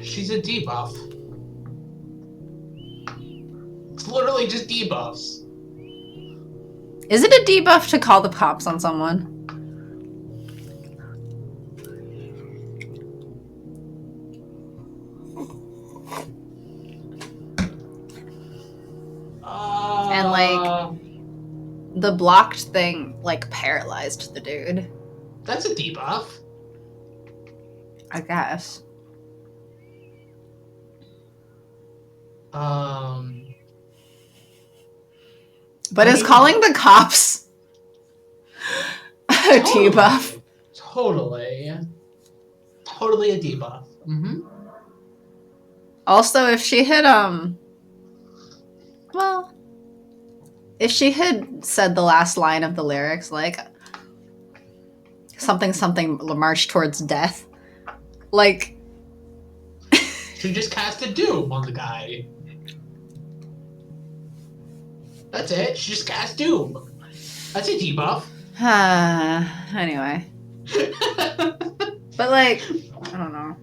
S2: She's a debuff. It's literally just debuffs.
S1: Is it a debuff to call the cops on someone? And like, the blocked thing like paralyzed the dude.
S2: That's a debuff.
S1: I guess. But is calling the cops a debuff?
S2: Totally a debuff. Mm-hmm.
S1: Also, if she had well, if she had said the last line of the lyrics, like something march towards death, like
S2: she just casted doom on the guy. That's it. She just cast doom. That's a debuff.
S1: Anyway. But like, I don't know.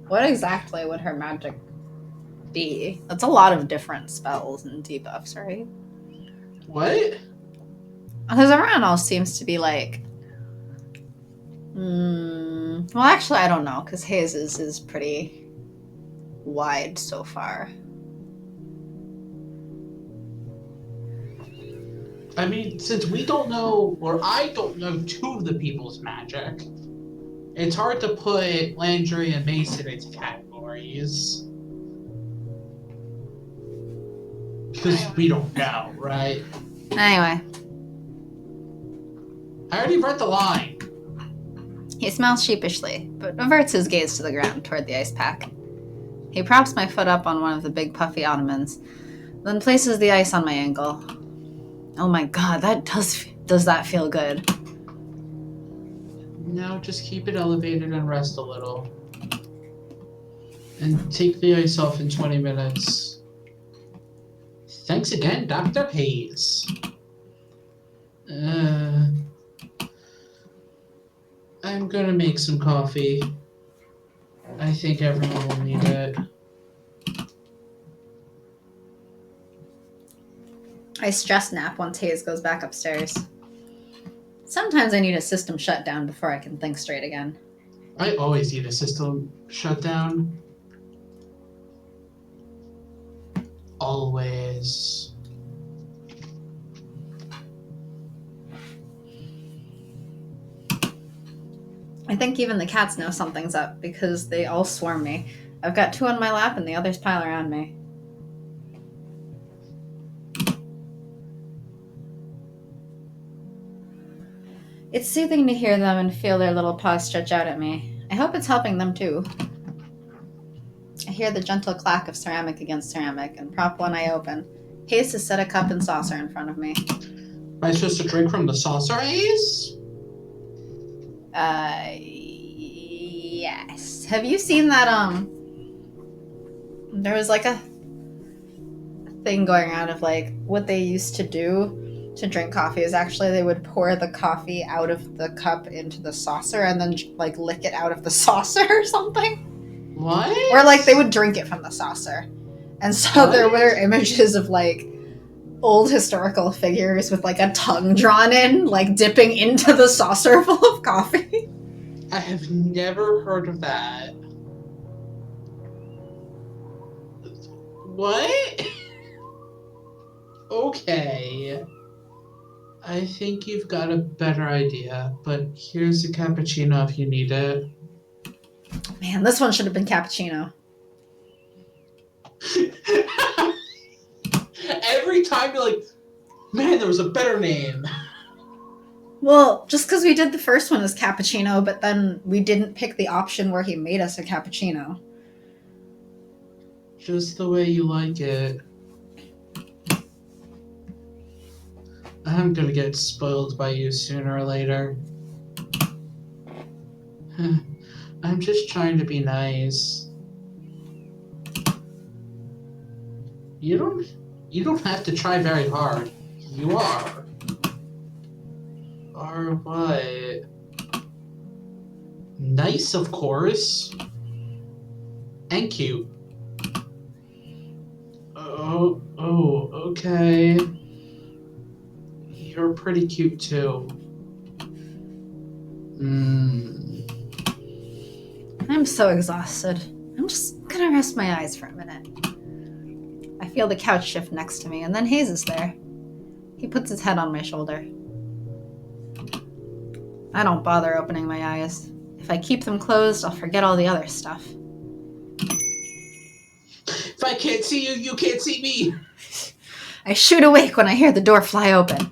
S1: What exactly would her magic be? That's a lot of different spells and debuffs, right?
S2: What?
S1: Because everyone else seems to be like, well, actually, I don't know, because Hayes's is pretty wide so far.
S2: I mean, since we don't know, or I don't know two of the people's magic, it's hard to put Landry and Mason into categories. Because we don't know, right?
S1: Anyway.
S2: I already read the line.
S1: He smiles sheepishly, but averts his gaze to the ground toward the ice pack. He props my foot up on one of the big puffy ottomans, then places the ice on my ankle. Oh my god, that does that feel good?
S2: Now just keep it elevated and rest a little. And take the ice off in 20 minutes. Thanks again, Dr. Hayes. I'm gonna make some coffee. I think everyone will need it.
S1: I stress nap once Hayes goes back upstairs. Sometimes I need a system shutdown before I can think straight again.
S2: I always need a system shutdown. Always.
S1: I think even the cats know something's up because they all swarm me. I've got 2 on my lap and the others pile around me. It's soothing to hear them and feel their little paws stretch out at me. I hope it's helping them too. I hear the gentle clack of ceramic against ceramic and prop one eye open. Hayes has set a cup and saucer in front of me.
S2: Am I supposed to drink from the saucer, Hayes?
S1: Yes. Have you seen that, there was like a thing going around of like what they used to do to drink coffee is actually they would pour the coffee out of the cup into the saucer and then like lick it out of the saucer or something.
S2: What?
S1: Or like they would drink it from the saucer. And so there were images of like old historical figures with like a tongue drawn in, like dipping into the saucer full of coffee.
S2: I have never heard of that. What? Okay. I think you've got a better idea, but here's a cappuccino if you need it.
S1: Man, this one should have been cappuccino.
S2: Every time you're like, man, there was a better name.
S1: Well, just because we did the first one as cappuccino, but then we didn't pick the option where he made us a cappuccino.
S2: Just the way you like it. I'm gonna get spoiled by you sooner or later. I'm just trying to be nice. You don't have to try very hard. You are. Or what? Nice, of course. And cute. Oh, okay. You're pretty cute too.
S1: I'm so exhausted. I'm just gonna rest my eyes for a minute. I feel the couch shift next to me, and then Hayes is there. He puts his head on my shoulder. I don't bother opening my eyes. If I keep them closed, I'll forget all the other stuff.
S2: If I can't see you, you can't see me.
S1: I shoot awake when I hear the door fly open.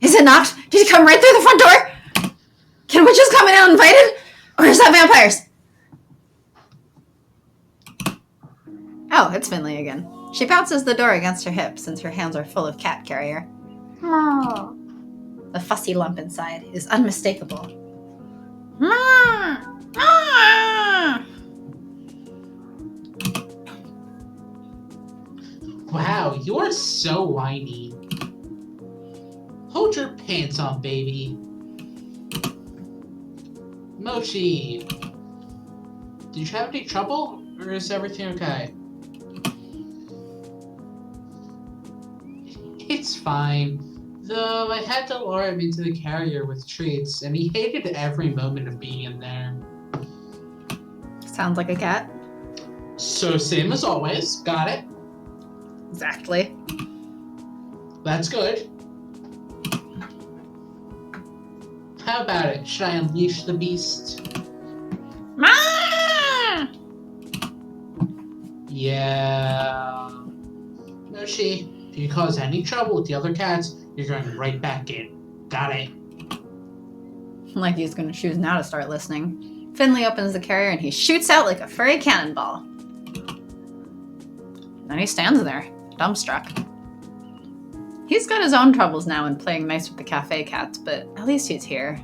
S1: Is it knocked? Did he come right through the front door? Can witches come in uninvited? Or is that vampires? Oh, it's Finley again. She bounces the door against her hip since her hands are full of cat carrier. Oh. The fussy lump inside is unmistakable.
S2: Wow, you are so whiny. Hold your pants on, baby. Mochi, did you have any trouble, or is everything okay? It's fine, though I had to lure him into the carrier with treats, and he hated every moment of being in there.
S1: Sounds like a cat.
S2: So same as always, got it?
S1: Exactly.
S2: That's good. How about it? Should I unleash the beast?
S1: Ma!
S2: Yeah. Mochi, if you cause any trouble with the other cats, you're going right back in. Got it?
S1: Like he's gonna choose now to start listening. Finley opens the carrier and he shoots out like a furry cannonball. Then he stands there, dumbstruck. He's got his own troubles now in playing nice with the cafe cats, but at least he's here.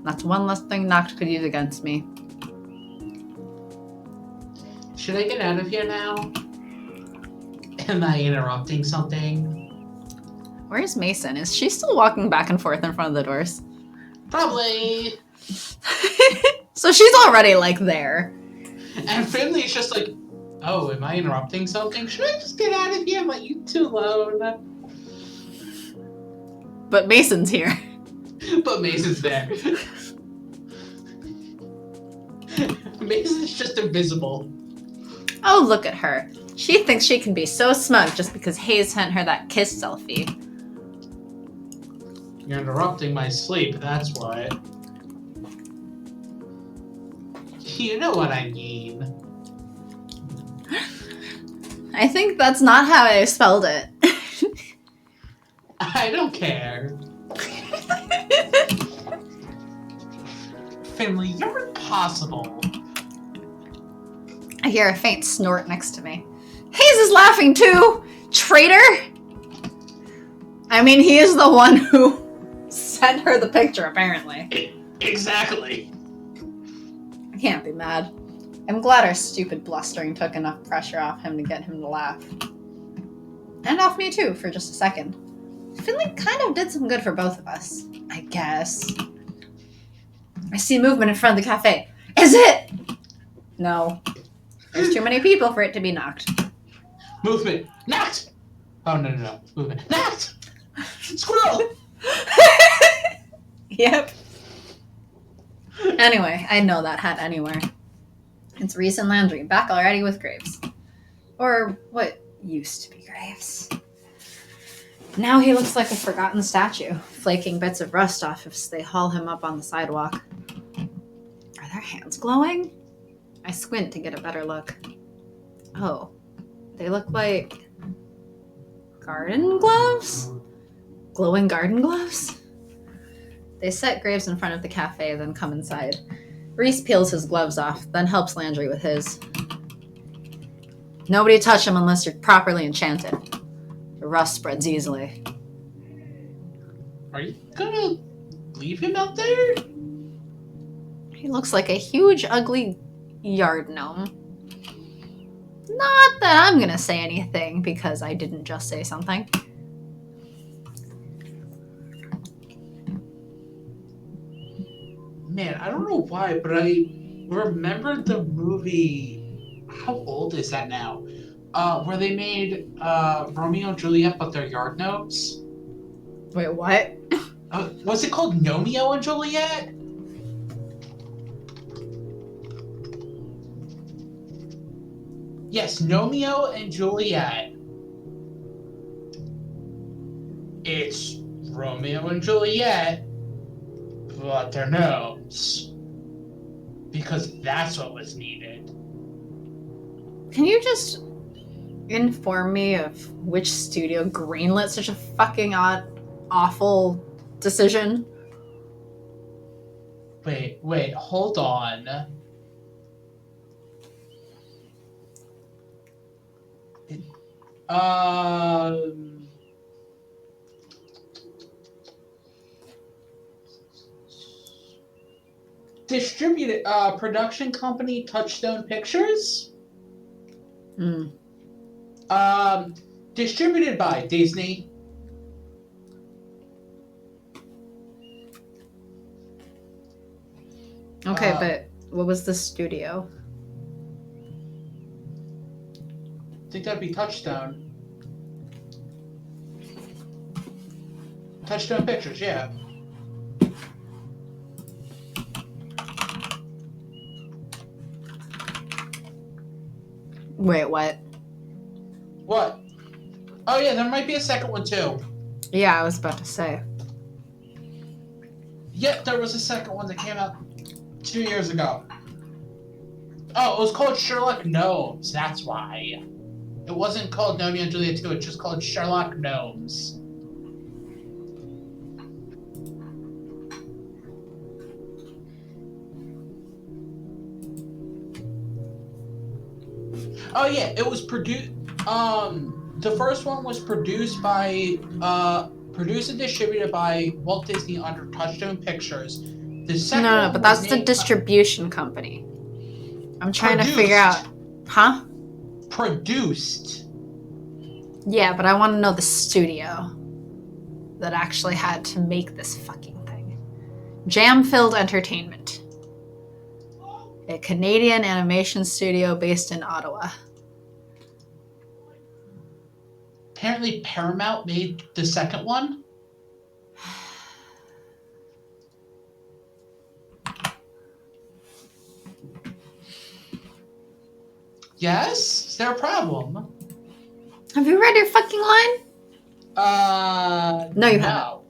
S1: That's one less thing Noct could use against me.
S2: Should I get out of here now? Am I interrupting something?
S1: Where's Mason? Is she still walking back and forth in front of the doors?
S2: Probably.
S1: So she's already, like, there.
S2: And Finley's just like, oh, am I interrupting something? Should I just get out of here and let you two alone?
S1: But Mason's here.
S2: But Mason's there. Mason's just invisible.
S1: Oh, look at her. She thinks she can be so smug just because Hayes sent her that kiss selfie.
S2: You're interrupting my sleep, that's what. You know what I mean.
S1: I think that's not how I spelled it.
S2: I don't care. Finley, you're impossible.
S1: I hear a faint snort next to me. Hayes is laughing too! Traitor! I mean, he is the one who sent her the picture, apparently.
S2: Exactly.
S1: I can't be mad. I'm glad our stupid blustering took enough pressure off him to get him to laugh. And off me too, for just a second. Finley kind of did some good for both of us, I guess. I see movement in front of the cafe. Is it? No. There's too many people for it to be knocked.
S2: Movement. Knocked! Oh, no. Movement. Knocked! Squirrel!
S1: Yep. Anyway, I know that hat anywhere. It's Reese and Landry, back already with Graves. Or what used to be Graves. Now he looks like a forgotten statue, flaking bits of rust off as they haul him up on the sidewalk. Are their hands glowing? I squint to get a better look. Oh, they look like garden gloves? Glowing garden gloves? They set Graves in front of the cafe, then come inside. Reese peels his gloves off, then helps Landry with his. Nobody touch him unless you're properly enchanted. The rust spreads easily.
S2: Are you gonna leave him out there?
S1: He looks like a huge, ugly yard gnome. Not that I'm gonna say anything, because I didn't just say something.
S2: Man, I don't know why, but I remember the movie. How old is that now? Where they made Romeo and Juliet, but they're yard gnomes.
S1: Wait, what?
S2: Was it called Nomeo and Juliet? Yes, Nomeo and Juliet. It's Romeo and Juliet, but they're gnomes. Because that's what was needed.
S1: Can you just inform me of which studio greenlit such a fucking awful decision?
S2: Wait, hold on. Distributed production company Touchstone Pictures. Distributed by Disney.
S1: Okay, but what was the studio?
S2: I think that'd be Touchstone. Touchstone Pictures, yeah.
S1: Wait, what?
S2: What? Oh yeah, there might be a second one too.
S1: Yeah, I was about to say.
S2: Yep, there was a second one that came out 2 years ago. Oh, it was called Sherlock Gnomes, that's why. It wasn't called Romeo and Juliet 2, it's just called Sherlock Gnomes. Oh yeah, it was produced. The first one was produced and distributed by Walt Disney under Touchstone Pictures. The second
S1: No,
S2: one
S1: but
S2: was
S1: that's the
S2: named-
S1: distribution company. I'm trying to figure out. Huh?
S2: Produced.
S1: Yeah, but I want to know the studio that actually had to make this fucking thing. Jam-Filled Entertainment. A Canadian animation studio based in Ottawa.
S2: Apparently, Paramount made the second one. Yes? Is there a problem?
S1: Have you read your fucking line? No, you haven't.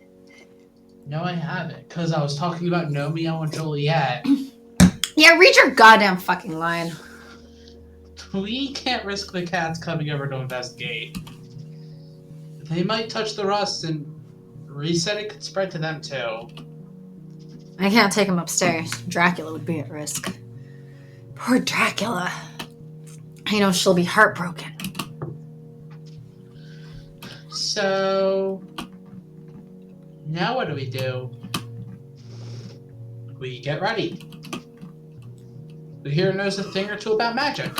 S2: No, I haven't, because I was talking about Romeo and Juliet.
S1: Yeah, read your goddamn fucking line.
S2: We can't risk the cats coming over to investigate. They might touch the rust and resetting could spread to them too.
S1: I can't take him upstairs. Dracula would be at risk. Poor Dracula. I know she'll be heartbroken.
S2: So, now what do? We get ready. The hero knows a thing or two about magic.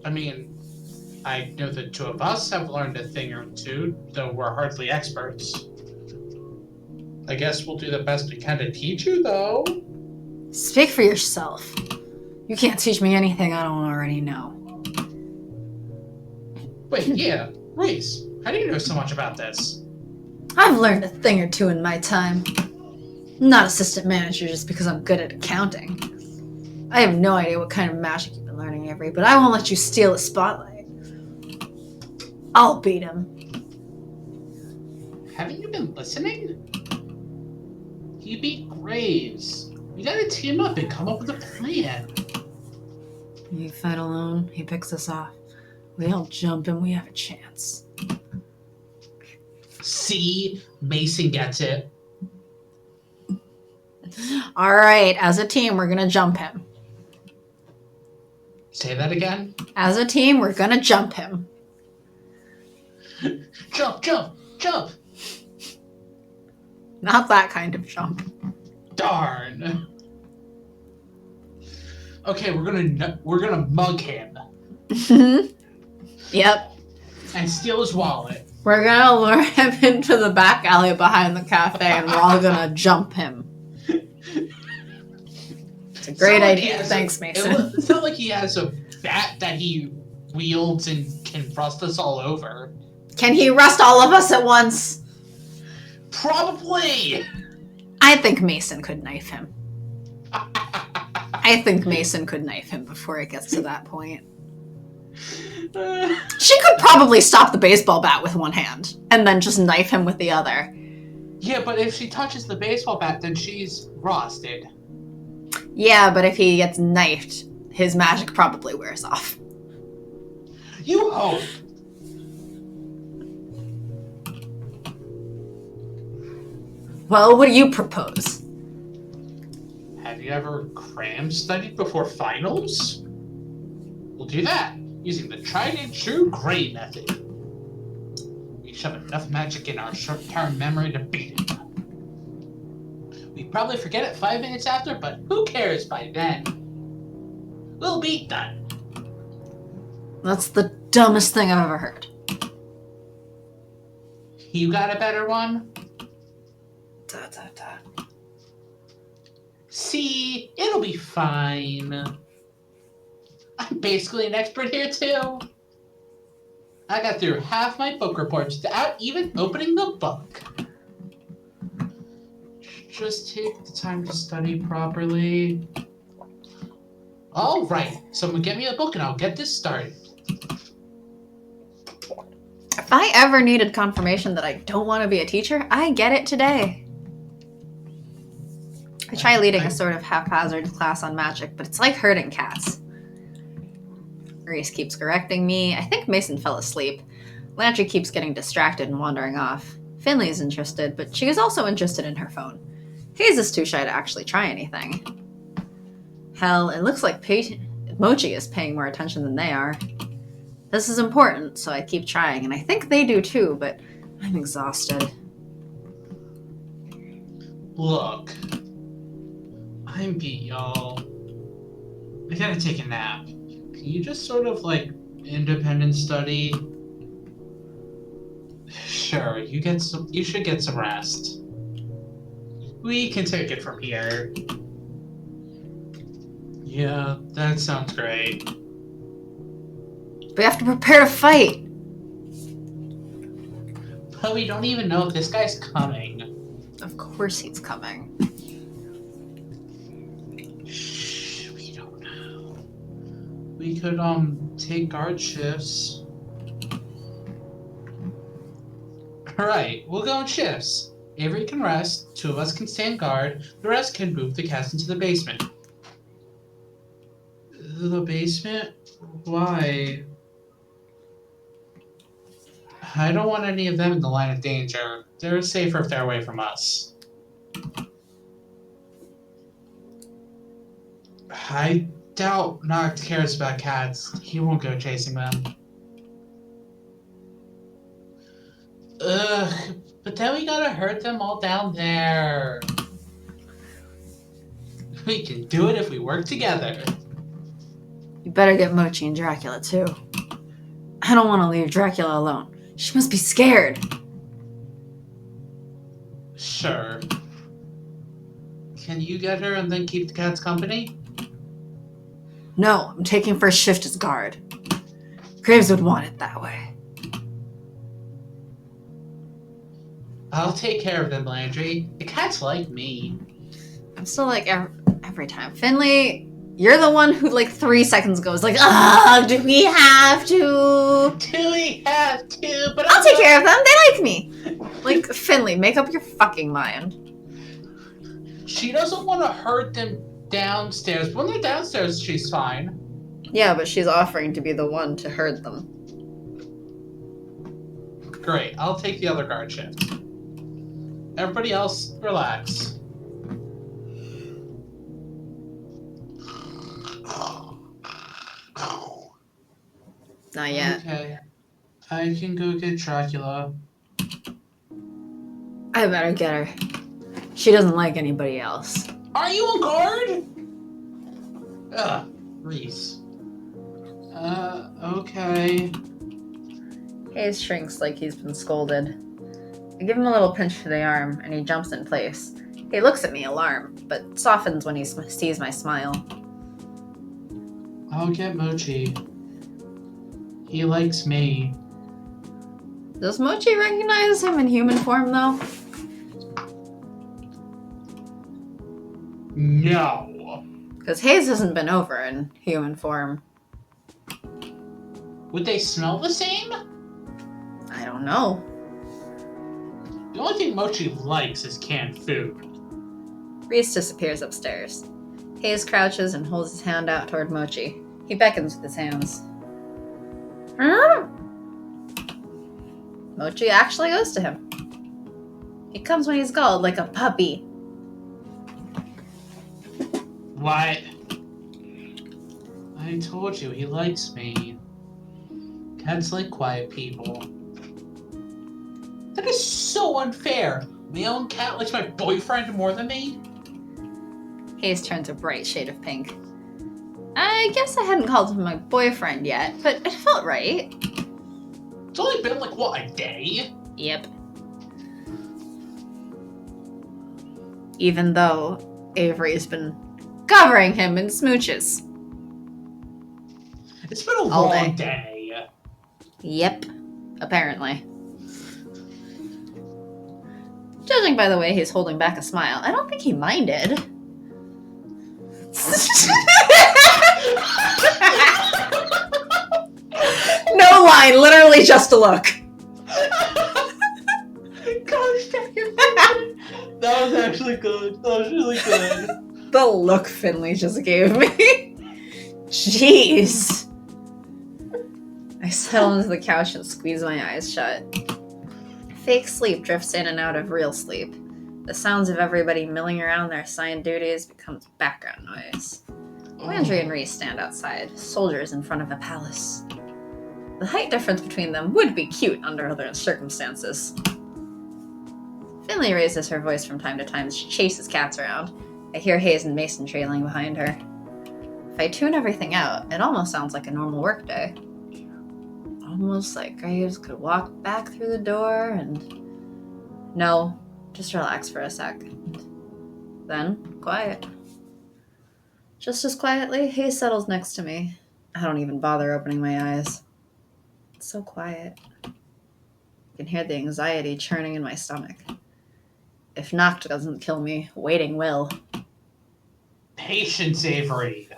S2: I mean, I know the two of us have learned a thing or two, though we're hardly experts. I guess we'll do the best we can to teach you, though.
S1: Speak for yourself. You can't teach me anything I don't already know.
S2: Wait, yeah, Reese, how do you know so much about this?
S1: I've learned a thing or two in my time. I'm not assistant manager just because I'm good at accounting. I have no idea what kind of magic you've been learning, Avery, but I won't let you steal the spotlight. I'll beat him.
S2: Haven't you been listening? He beat Graves. We gotta team up and come up with a plan.
S1: You fight alone, he picks us off. We all jump and we have a chance.
S2: See? Mason gets it.
S1: Alright, as a team, we're gonna jump him.
S2: Say that again?
S1: As a team, we're gonna jump him.
S2: Jump, jump, jump!
S1: Not that kind of jump.
S2: Darn. Okay, we're gonna mug him
S1: Yep.
S2: and steal his wallet.
S1: We're gonna lure him into the back alley behind the cafe and we're all gonna jump him. It's a great idea. Thanks, Mason.
S2: It's not like he has a bat that he wields and can rust us all over.
S1: Can he rust all of us at once?
S2: Probably!
S1: I think Mason could knife him. I think Mason could knife him before it gets to that point. She could probably stop the baseball bat with one hand and then just knife him with the other.
S2: Yeah, but if she touches the baseball bat, then she's rusted.
S1: Yeah, but if he gets knifed, his magic probably wears off.
S2: You hope.
S1: Well, what do you propose?
S2: Have you ever cram studied before finals? We'll do that, using the tried and true Gray method. We shove enough magic in our short-term memory to beat it. We probably forget it 5 minutes after, but who cares by then? We'll be done.
S1: That's the dumbest thing I've ever heard.
S2: You got a better one? See, it'll be fine. I'm basically an expert here, too. I got through half my book reports without even opening the book. Just take the time to study properly. All right, someone get me a book and I'll get this started.
S1: If I ever needed confirmation that I don't want to be a teacher, I get it today. I try leading a sort of haphazard class on magic, but it's like herding cats. Reese keeps correcting me. I think Mason fell asleep. Landry keeps getting distracted and wandering off. Finley is interested, but she is also interested in her phone. Hayes is too shy to actually try anything. Hell, it looks like Mochi is paying more attention than they are. This is important, so I keep trying, and I think they do too, but I'm exhausted.
S2: Look, I'm beat, y'all. I gotta take a nap. Can you just sort of, like, independent study? Sure, you should get some rest. We can take it from here. Yeah, that sounds great.
S1: We have to prepare to fight.
S2: But we don't even know if this guy's coming.
S1: Of course he's coming.
S2: Shh, we don't know. We could, take guard shifts. Alright, we'll go in shifts. Avery can rest, 2 of us can stand guard, the rest can move the cast into the basement. The basement? Why? I don't want any of them in the line of danger. They're safer if they're away from us. I doubt Noct cares about cats. He won't go chasing them. Ugh, but then we gotta hurt them all down there. We can do it if we work together.
S1: You better get Mochi and Dracula too. I don't want to leave Dracula alone. She must be scared.
S2: Sure. Can you get her and then keep the cats company?
S1: No, I'm taking first shift as guard. Graves would want it that way.
S2: I'll take care of them, Landry. The cats like me.
S1: I'm still like every time. Finley, you're the one who like 3 seconds ago was like, do we have to?
S2: Do we have to? But
S1: I'll take care of them. They like me. Like, Finley, make up your fucking mind.
S2: She doesn't want to hurt them downstairs. When they're downstairs, she's fine.
S1: Yeah, but she's offering to be the one to hurt them.
S2: Great, I'll take the other guard shift. Everybody else, relax.
S1: Not yet.
S2: Okay. I can go get Dracula.
S1: I better get her. She doesn't like anybody else.
S2: Are you on guard? Ugh, Reese. Okay.
S1: Hayes shrinks like he's been scolded. I give him a little pinch to the arm, and he jumps in place. He looks at me alarmed, but softens when he sees my smile.
S2: I'll get Mochi. He likes me.
S1: Does Mochi recognize him in human form, though?
S2: No.
S1: Because Hayes hasn't been over in human form.
S2: Would they smell the same?
S1: I don't know.
S2: The only thing Mochi likes is canned food.
S1: Reese disappears upstairs. Hayes crouches and holds his hand out toward Mochi. He beckons with his hands. Mochi actually goes to him. He comes when he's called, like a puppy.
S2: What? I told you, he likes me. Cats like quiet people. That is so unfair. My own cat likes my boyfriend more than me?
S1: Hayes turns a bright shade of pink. I guess I hadn't called him my boyfriend yet, but it felt right.
S2: It's only been like, what, a day?
S1: Yep. Even though Avery's been covering him in smooches.
S2: It's been a
S1: All
S2: long day.
S1: Yep. Apparently. Judging by the way he's holding back a smile, I don't think he minded. No line, literally just a look.
S2: Gosh dang it. That was actually good. That was really good.
S1: The look Finley just gave me. Jeez. I settle into the couch and squeeze my eyes shut. Fake sleep drifts in and out of real sleep. The sounds of everybody milling around their assigned duties becomes background noise. Landry and Reese stand outside, soldiers in front of a palace. The height difference between them would be cute under other circumstances. Finley raises her voice from time to time as she chases cats around. I hear Hayes and Mason trailing behind her. If I tune everything out, it almost sounds like a normal workday. Almost like Graves could walk back through the door and... No, just relax for a second. Then, quiet. Just as quietly, Hayes settles next to me. I don't even bother opening my eyes. It's so quiet. I can hear the anxiety churning in my stomach. If knocked doesn't kill me, waiting will.
S2: Patience, Avery.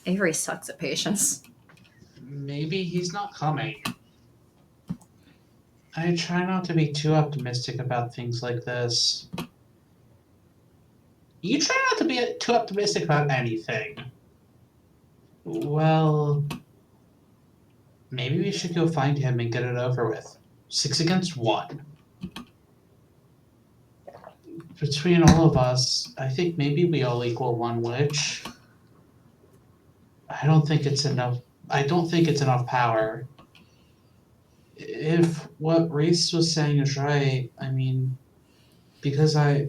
S1: Avery sucks at patience.
S2: Maybe he's not coming. I try not to be too optimistic about things like this. You try not to be too optimistic about anything. Well, maybe we should go find him and get it over with. 6 against 1. Between all of us, I think maybe we all equal 1 witch. I don't think it's enough power. If what Reese was saying is right, I mean, because I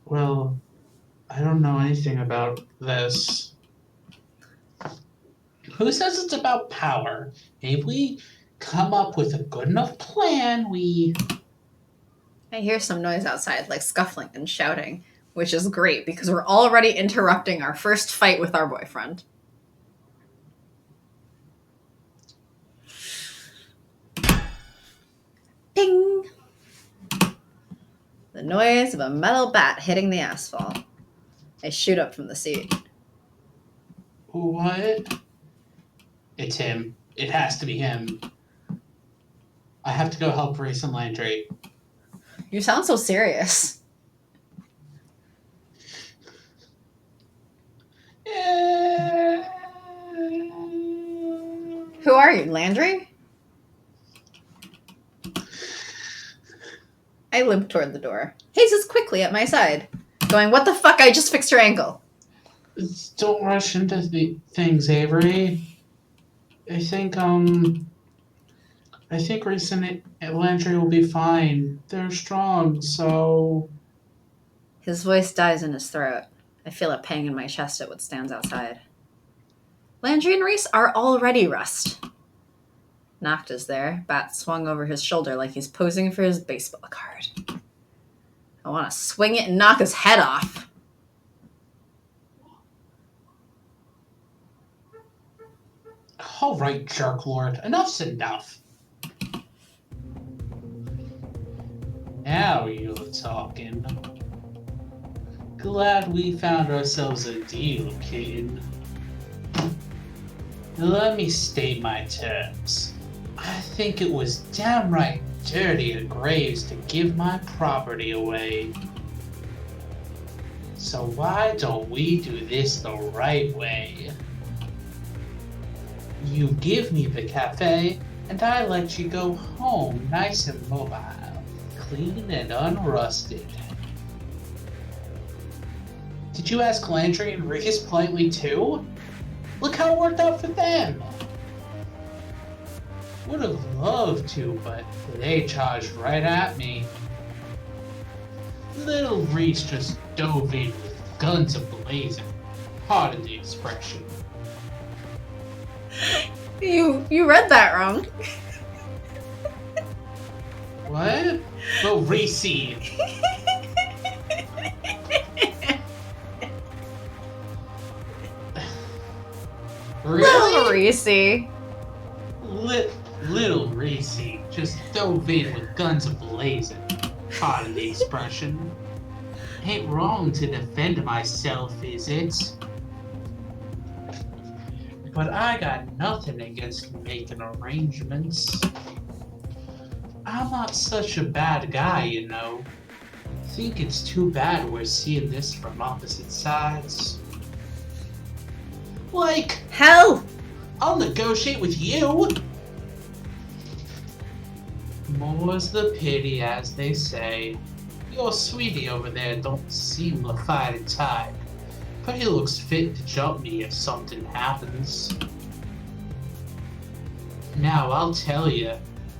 S2: don't know anything about this. Who says it's about power? If we come up with a good enough plan,
S1: I hear some noise outside, like scuffling and shouting, which is great because we're already interrupting our first fight with our boyfriend. Ping! The noise of a metal bat hitting the asphalt. I shoot up from the seat.
S2: What? It's him. It has to be him. I have to go help Reese and Landry.
S1: You sound so serious. Who are you, Landry? I limp toward the door. Hayes is quickly at my side, going, "What the fuck? I just fixed your ankle."
S2: Don't rush into things, Avery. I think Reese and Landry will be fine. They're strong, so
S1: His voice dies in his throat. I feel a pang in my chest at what stands outside. Landry and Reese are already rust. Noct is there, bat swung over his shoulder like he's posing for his baseball card. I want to swing it and knock his head off.
S2: all right, jerk lord. Enough's enough. Now you're talking. Glad we found ourselves a deal, kitten. Let me state my terms. I think it was downright dirty of Graves to give my property away. So why don't we do this the right way? You give me the cafe, and I let you go home nice and mobile, clean and unrusted. Did you ask Landry and Rikus politely too? Look how it worked out for them! Would have loved to, but they charged right at me. Little Reese just dove in with guns a-blazing. Pardon the expression.
S1: You read that wrong.
S2: What? Well, Reese.
S1: Little Reese.
S2: Little Reese just dove in with guns a-blazing. Pardon the expression. Ain't wrong to defend myself, is it? But I got nothing against making arrangements. I'm not such a bad guy, you know. Think it's too bad we're seeing this from opposite sides. Like,
S1: Hell!
S2: I'll negotiate with you! More's the pity, as they say. Your sweetie over there don't seem the fighting type, but he looks fit to jump me if something happens. Now I'll tell you,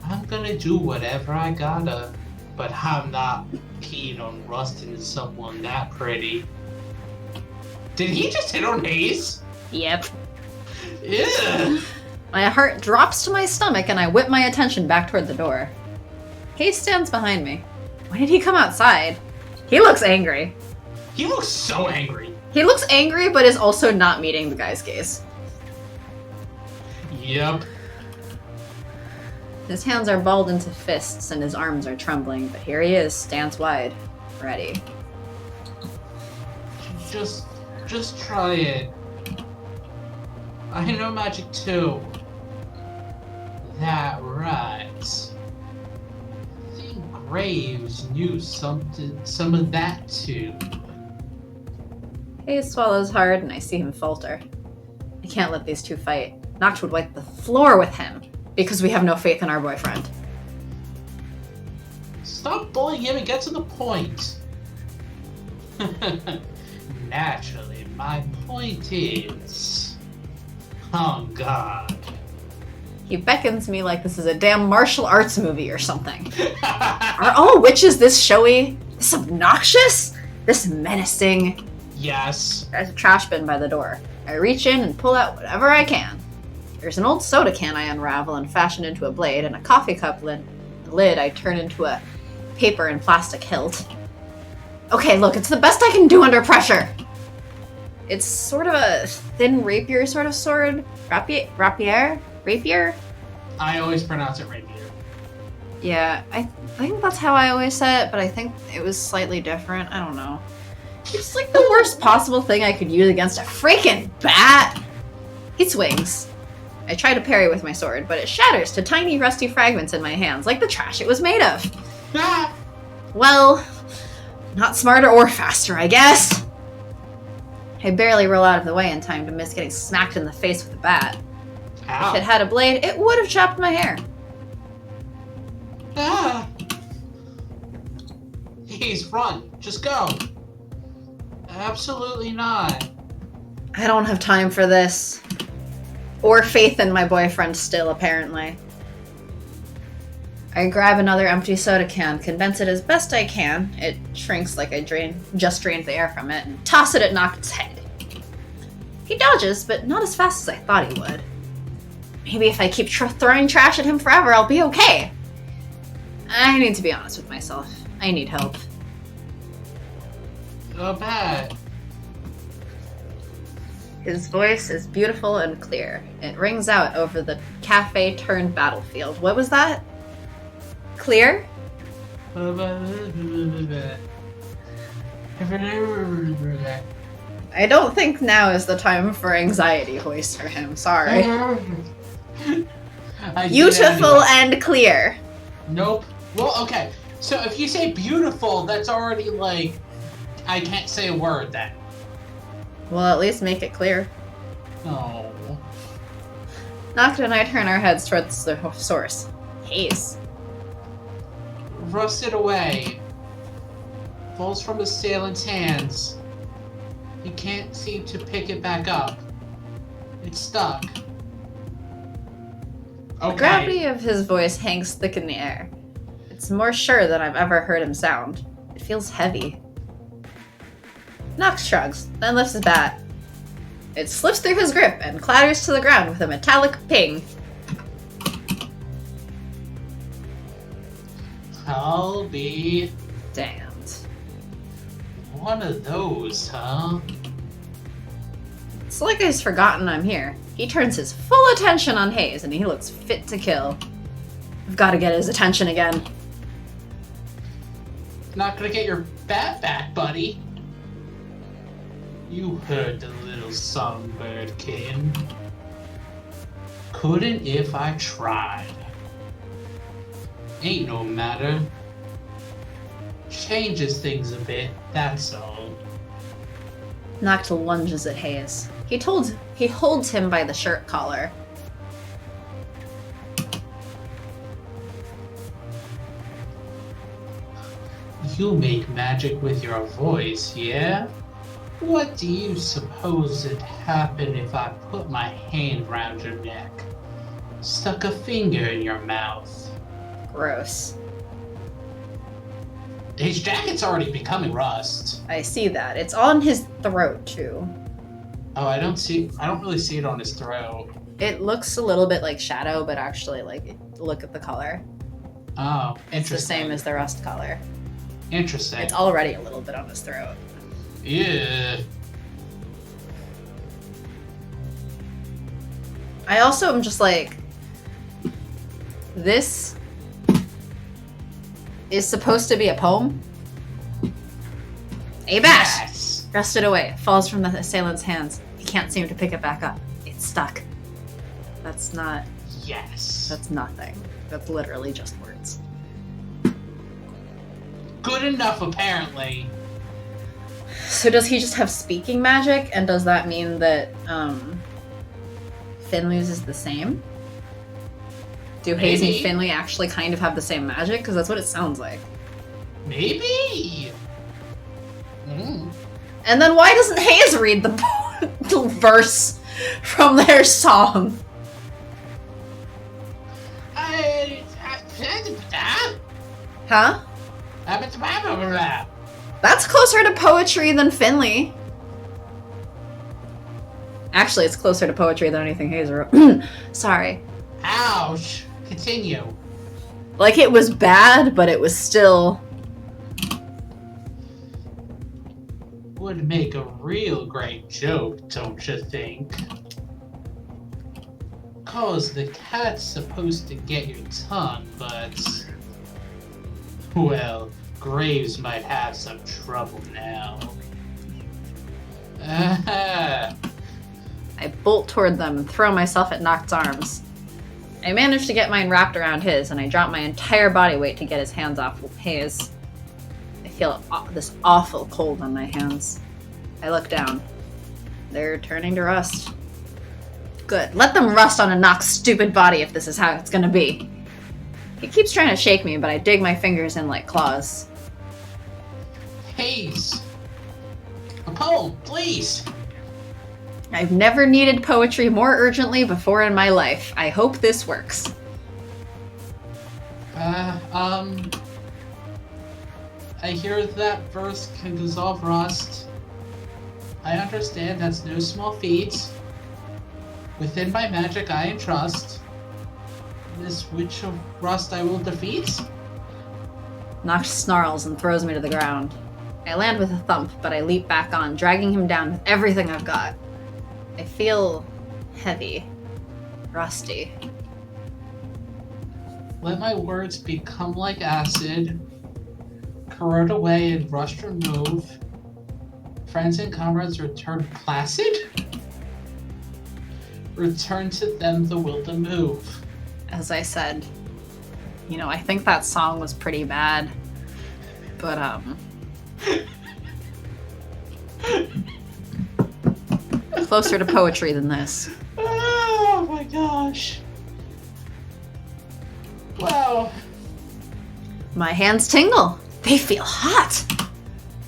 S2: I'm gonna do whatever I gotta, but I'm not keen on rusting someone that pretty. Did he just hit on Hayes?
S1: Yep.
S2: Yeah.
S1: My heart drops to my stomach and I whip my attention back toward the door. Hayes stands behind me. When did he come outside? He looks angry.
S2: He looks so angry.
S1: He looks angry, but is also not meeting the guy's gaze.
S2: Yep.
S1: His hands are balled into fists and his arms are trembling, but here he is, stance wide, ready.
S2: Just try it. I know magic too. That right. I think Graves knew some of that too.
S1: Hayes swallows hard and I see him falter. I can't let these two fight. Noct would wipe the floor with him because we have no faith in our boyfriend.
S2: Stop bullying him and get to the point. Naturally, my point is... Oh, God.
S1: He beckons me like this is a damn martial arts movie or something. Are all witches this showy? This obnoxious? This menacing?
S2: Yes.
S1: There's a trash bin by the door. I reach in and pull out whatever I can. There's an old soda can I unravel and fashion into a blade, and a coffee cup lid I turn into a paper and plastic hilt. Okay, look, it's the best I can do under pressure. It's sort of a thin rapier sort of sword. Rapier?
S2: I always pronounce it rapier.
S1: Yeah, I think that's how I always say it, but I think it was slightly different. I don't know. It's like the worst possible thing I could use against a freaking bat. He swings. I try to parry with my sword, but it shatters to tiny rusty fragments in my hands, like the trash it was made of.
S2: Ah!
S1: Well, not smarter or faster, I guess. I barely roll out of the way in time to miss getting smacked in the face with a bat.
S2: Ow.
S1: If it had a blade, it would have chopped my hair.
S2: Ah! He's run. Just go. Absolutely not.
S1: I don't have time for this. Or faith in my boyfriend still, apparently. I grab another empty soda can, condense it as best I can. It shrinks like I just drained the air from it, and toss it at Noct's head. He dodges, but not as fast as I thought he would. Maybe if I keep throwing trash at him forever, I'll be okay. I need to be honest with myself. I need help.
S2: So bad.
S1: His voice is beautiful and clear. It rings out over the cafe-turned-battlefield. What was that? Clear? I don't think now is the time for anxiety hoist for him. Sorry. Beautiful and clear.
S2: Nope. Well, okay. So if you say beautiful, that's already like... I can't say a word then.
S1: Well, at least make it clear.
S2: Oh.
S1: Nocta and I turn our heads towards the source. Haze.
S2: Rusted away. Falls from his assailant's hands. He can't seem to pick it back up. It's stuck. Okay.
S1: The gravity of his voice hangs thick in the air. It's more sure than I've ever heard him sound. It feels heavy. Nox shrugs, then lifts his bat. It slips through his grip and clatters to the ground with a metallic ping.
S2: I'll be
S1: damned.
S2: One of those, huh?
S1: It's like he's forgotten I'm here. He turns his full attention on Hayes and he looks fit to kill. I've got to get his attention again.
S2: Not gonna get your bat back, buddy. You heard the little songbird, kin. Couldn't if I tried. Ain't no matter. Changes things a bit, that's all.
S1: Nocta lunges at Hayes. He holds him by the shirt collar.
S2: You make magic with your voice, yeah? What do you suppose would happen if I put my hand round your neck? Stuck a finger in your mouth?
S1: Gross.
S2: His jacket's already becoming rust.
S1: I see that. It's on his throat, too.
S2: Oh, I don't really see it on his throat.
S1: It looks a little bit like shadow, but actually, like, look at the color.
S2: Oh, interesting.
S1: It's the same as the rust color.
S2: Interesting.
S1: It's already a little bit on his throat.
S2: Yeah.
S1: I also am just like, this is supposed to be a poem. A bat!
S2: Yes.
S1: Wrested away, falls from the assailant's hands. He can't seem to pick it back up. It's stuck. That's not...
S2: Yes.
S1: That's nothing. That's literally just words.
S2: Good enough, apparently.
S1: So does he just have speaking magic, and does that mean that Finley's is the same? Do Hayes and Finley actually kind of have the same magic? Because that's what it sounds like.
S2: Maybe. Mm.
S1: And then why doesn't Hayes read the verse from their song? Huh? That's closer to poetry than Finley. Actually, it's closer to poetry than anything Hayes wrote. Sorry.
S2: Ouch. Continue.
S1: Like, it was bad, but it was still...
S2: Would make a real great joke, don't you think? 'Cause the cat's supposed to get your tongue, but... Well, Graves might have some trouble now.
S1: I bolt toward them and throw myself at Noct's arms. I manage to get mine wrapped around his, and I drop my entire body weight to get his hands off Hayes. I feel this awful cold on my hands. I look down. They're turning to rust. Good. Let them rust on a Noct's stupid body if this is how it's gonna be. He keeps trying to shake me, but I dig my fingers in like claws.
S2: Hayes! A poem, please!
S1: I've never needed poetry more urgently before in my life. I hope this works.
S2: I hear that verse can dissolve rust. I understand that's no small feat. Within my magic I entrust. This witch of rust I will defeat.
S1: Noct snarls and throws me to the ground. I land with a thump, but I leap back on, dragging him down with everything I've got. I feel heavy, rusty.
S2: Let my words become like acid, corrode away and rust remove. Friends and comrades return placid? Return to them the will to move.
S1: As I said, you know, I think that song was pretty bad, but closer to poetry than this.
S2: Oh my gosh. Wow.
S1: My hands tingle. They feel hot.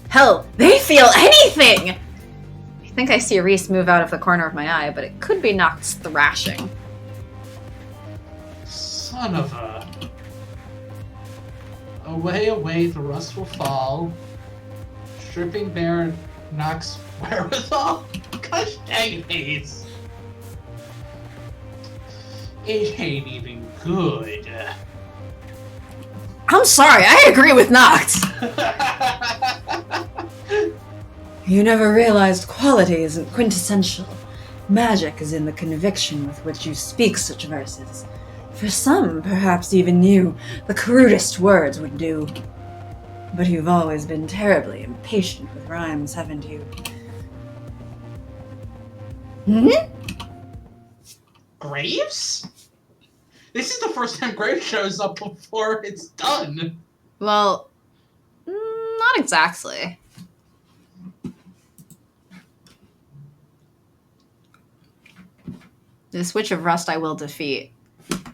S1: Hell, they feel anything! I think I see Reese move out of the corner of my eye, but it could be Noct's thrashing.
S2: Son of a... Away, the rust will fall. Stripping bare Noct's wherewithal. Gosh dang it. It ain't even good.
S1: I'm sorry, I agree with Noct! You never realized quality isn't quintessential. Magic is in the conviction with which you speak such verses. For some, perhaps even you, the crudest words would do. But you've always been terribly impatient with rhymes, haven't you? Hmm?
S2: Graves? This is the first time Graves shows up before it's done.
S1: Well, not exactly. This Witch of Rust I will defeat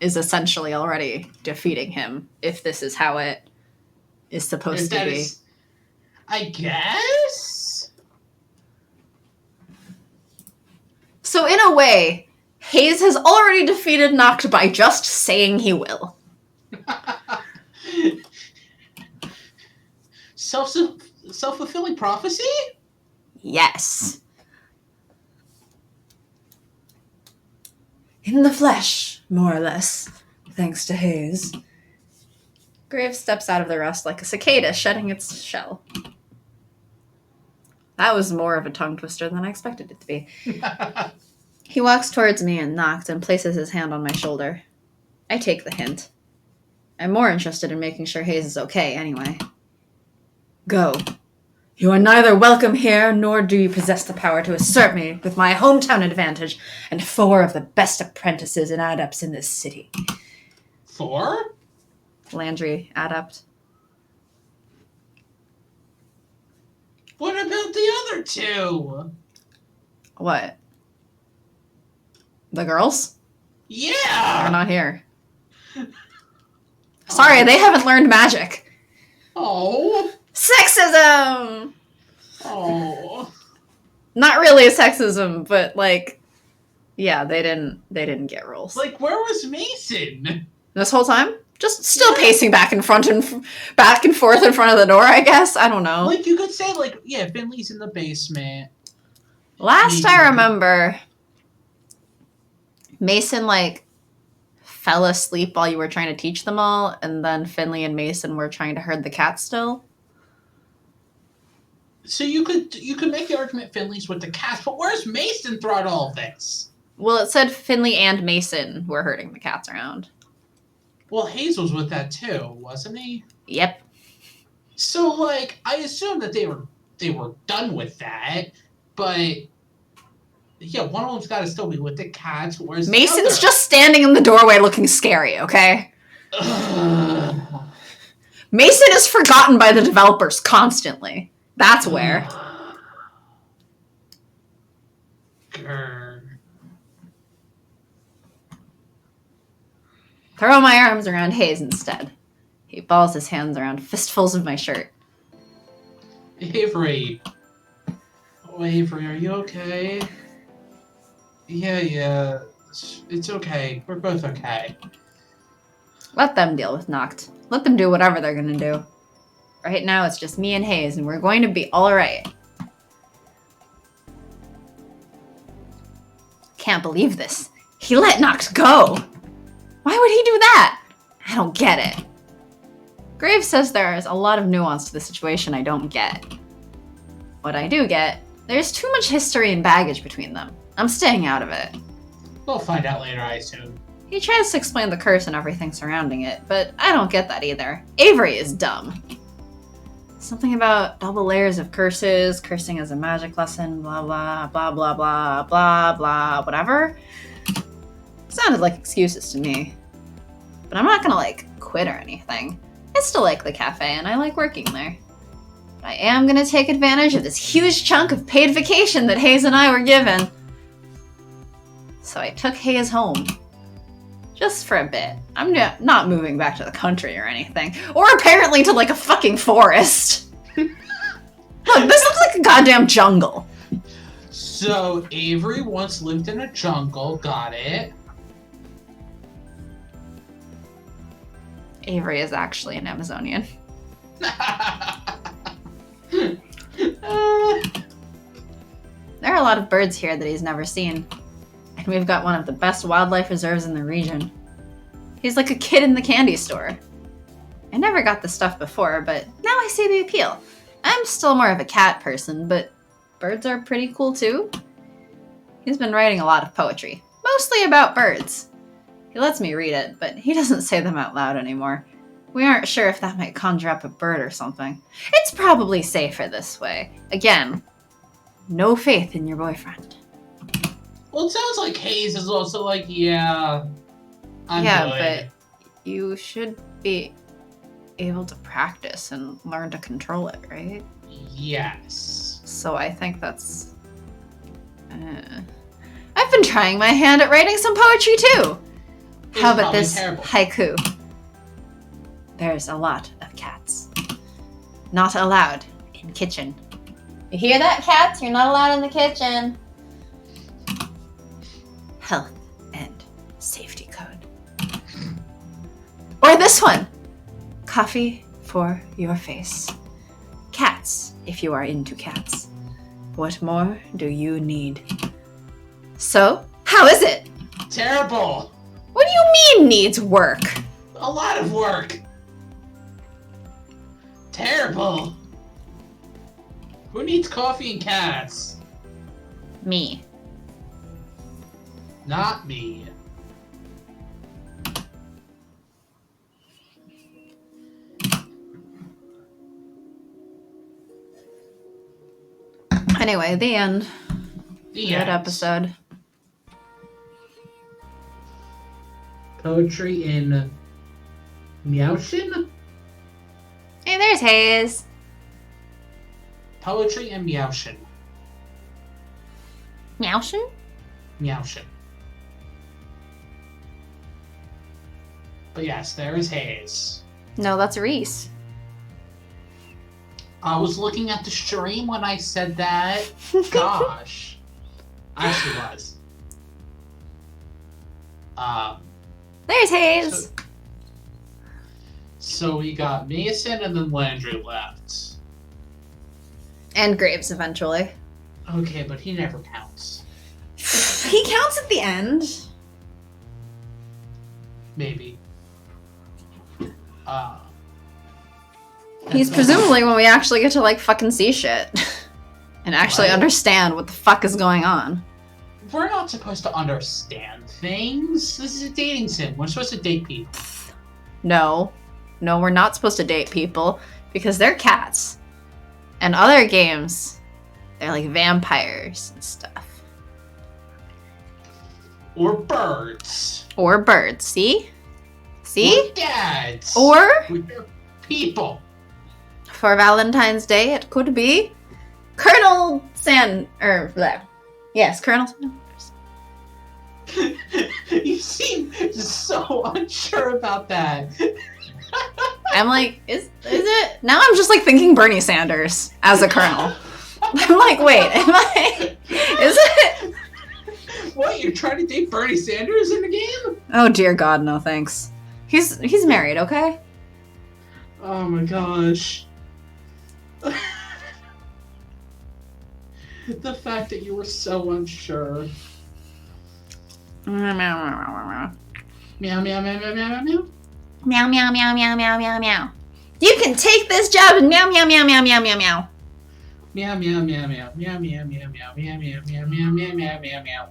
S1: is essentially already defeating him, if this is how it is supposed to be.
S2: I guess?
S1: So in a way, Hayes has already defeated Noct by just saying he will.
S2: Self-fulfilling prophecy?
S1: Yes. In the flesh, more or less, thanks to Hayes. Graves steps out of the rust like a cicada shedding its shell. That was more of a tongue twister than I expected it to be. He walks towards me and Noct and places his hand on my shoulder. I take the hint. I'm more interested in making sure Hayes is okay, anyway. Go. You are neither welcome here, nor do you possess the power to assert me with my hometown advantage and 4 of the best apprentices and adepts in this city.
S2: 4?
S1: Landry, adept.
S2: What about the other 2?
S1: What? The girls?
S2: Yeah!
S1: They're not here. Sorry, they haven't learned magic.
S2: Oh.
S1: Sexism!
S2: Oh.
S1: Not really sexism, but like, yeah, they didn't get roles.
S2: Like, where was Mason?
S1: This whole time? Just still pacing back and forth in front of the door, I guess. I don't know.
S2: Like, you could say, like, yeah, Finley's in the basement.
S1: Last I remember, Mason, like, fell asleep while you were trying to teach them all, and then Finley and Mason were trying to herd the cat still.
S2: So you could make the argument Finley's with the cats, but where's Mason throughout all this?
S1: Well, it said Finley and Mason were herding the cats around.
S2: Well, Hayes was with that too, wasn't he?
S1: Yep.
S2: So, like, I assume that they were done with that, but yeah, one of them's got to still be with the cats. Where's
S1: Mason's just standing in the doorway looking scary, okay? Mason is forgotten by the developers constantly. That's where. Throw my arms around Hayes instead. He balls his hands around fistfuls of my shirt.
S2: Avery. Oh, Avery, are you okay? Yeah. It's okay. We're both okay.
S1: Let them deal with Noct. Let them do whatever they're gonna do. Right now, it's just me and Hayes, and we're going to be alright. Can't believe this. He let Noct go! Why would he do that? I don't get it. Graves says there is a lot of nuance to the situation I don't get. What I do get, there's too much history and baggage between them. I'm staying out of it.
S2: We'll find out later, I assume.
S1: He tries to explain the curse and everything surrounding it, but I don't get that either. Avery is dumb. Something about double layers of curses, cursing as a magic lesson, blah blah, blah blah blah, blah blah, whatever. Sounded like excuses to me. But I'm not gonna, quit or anything. I still like the cafe and I like working there. But I am gonna take advantage of this huge chunk of paid vacation that Hayes and I were given. So I took Hayes home. Just for a bit. I'm not moving back to the country or anything. Or apparently to, a fucking forest. Look, this looks like a goddamn jungle.
S2: So, Avery once lived in a jungle, got it.
S1: Avery is actually an Amazonian. There are a lot of birds here that he's never seen. And we've got one of the best wildlife reserves in the region. He's like a kid in the candy store. I never got the stuff before, but now I see the appeal. I'm still more of a cat person, but birds are pretty cool too. He's been writing a lot of poetry, mostly about birds. He lets me read it, but he doesn't say them out loud anymore. We aren't sure if that might conjure up a bird or something. It's probably safer this way. Again, no faith in your boyfriend.
S2: Well, it sounds like Hayes is also I'm good.
S1: But you should be able to practice and learn to control it, right?
S2: Yes.
S1: So I think that's... I've been trying my hand at writing some poetry too! How about this haiku? There's a lot of cats. Not allowed in kitchen. You hear that, cats? You're not allowed in the kitchen. Health and safety code. Or this one. Coffee for your face. Cats, if you are into cats. What more do you need? So, how is it?
S2: Terrible.
S1: What do you mean needs work?
S2: A lot of work. Terrible. Who needs coffee and cats?
S1: Me.
S2: Not me.
S1: Anyway, the end.
S2: The
S1: Good
S2: end.
S1: episode.
S2: Poetry in Meowshin?
S1: Hey, there's Hayes.
S2: Poetry in Meowshin.
S1: Meowshin?
S2: Meowshin. But yes, there is Hayes.
S1: No, that's Reese.
S2: I was looking at the stream when I said that. Gosh. I actually was.
S1: There's Hayes.
S2: So we got Mason and then Landry left.
S1: And Graves eventually.
S2: Okay, but he never counts.
S1: He counts at the end.
S2: Maybe.
S1: He's presumably when we actually get to fucking see shit. And actually understand what the fuck is going on.
S2: We're not supposed to understand things. This is a dating sim. We're supposed to date people.
S1: No. No, we're not supposed to date people because they're cats. And other games, they're like vampires and stuff.
S2: Or birds.
S1: Or birds, see? See?
S2: Or dads.
S1: Or
S2: We're people.
S1: for Valentine's Day, it could be Colonel Yes, Colonel Sanders.
S2: You seem so unsure about that.
S1: I'm like, is it? Now I'm just thinking Bernie Sanders as a colonel. I'm like, wait, is it?
S2: What you're trying to date Bernie Sanders in the game?
S1: Oh dear God, no thanks. He's married, okay?
S2: Oh my gosh. The fact that you were so unsure.
S1: Meow meow meow meow
S2: Meow, meow, meow, meow, meow, meow.
S1: meow meow meow meow meow meow meow. You can take this job and meow meow meow meow meow meow meow.
S2: Meow, meow, meow, meow, meow, meow, meow, meow, meow, meow, meow, meow, meow, meow, meow, meow.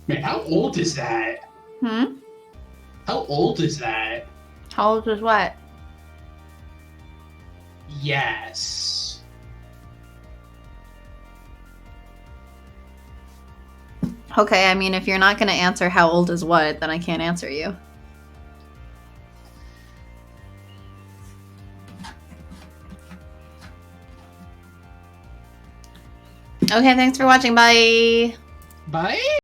S2: Man, how old is that?
S1: Hmm?
S2: How old is that?
S1: How old is what?
S2: Yes.
S1: Okay, I mean, if you're not going to answer how old is what, then I can't answer you. Okay, thanks for watching. Bye.
S2: Bye.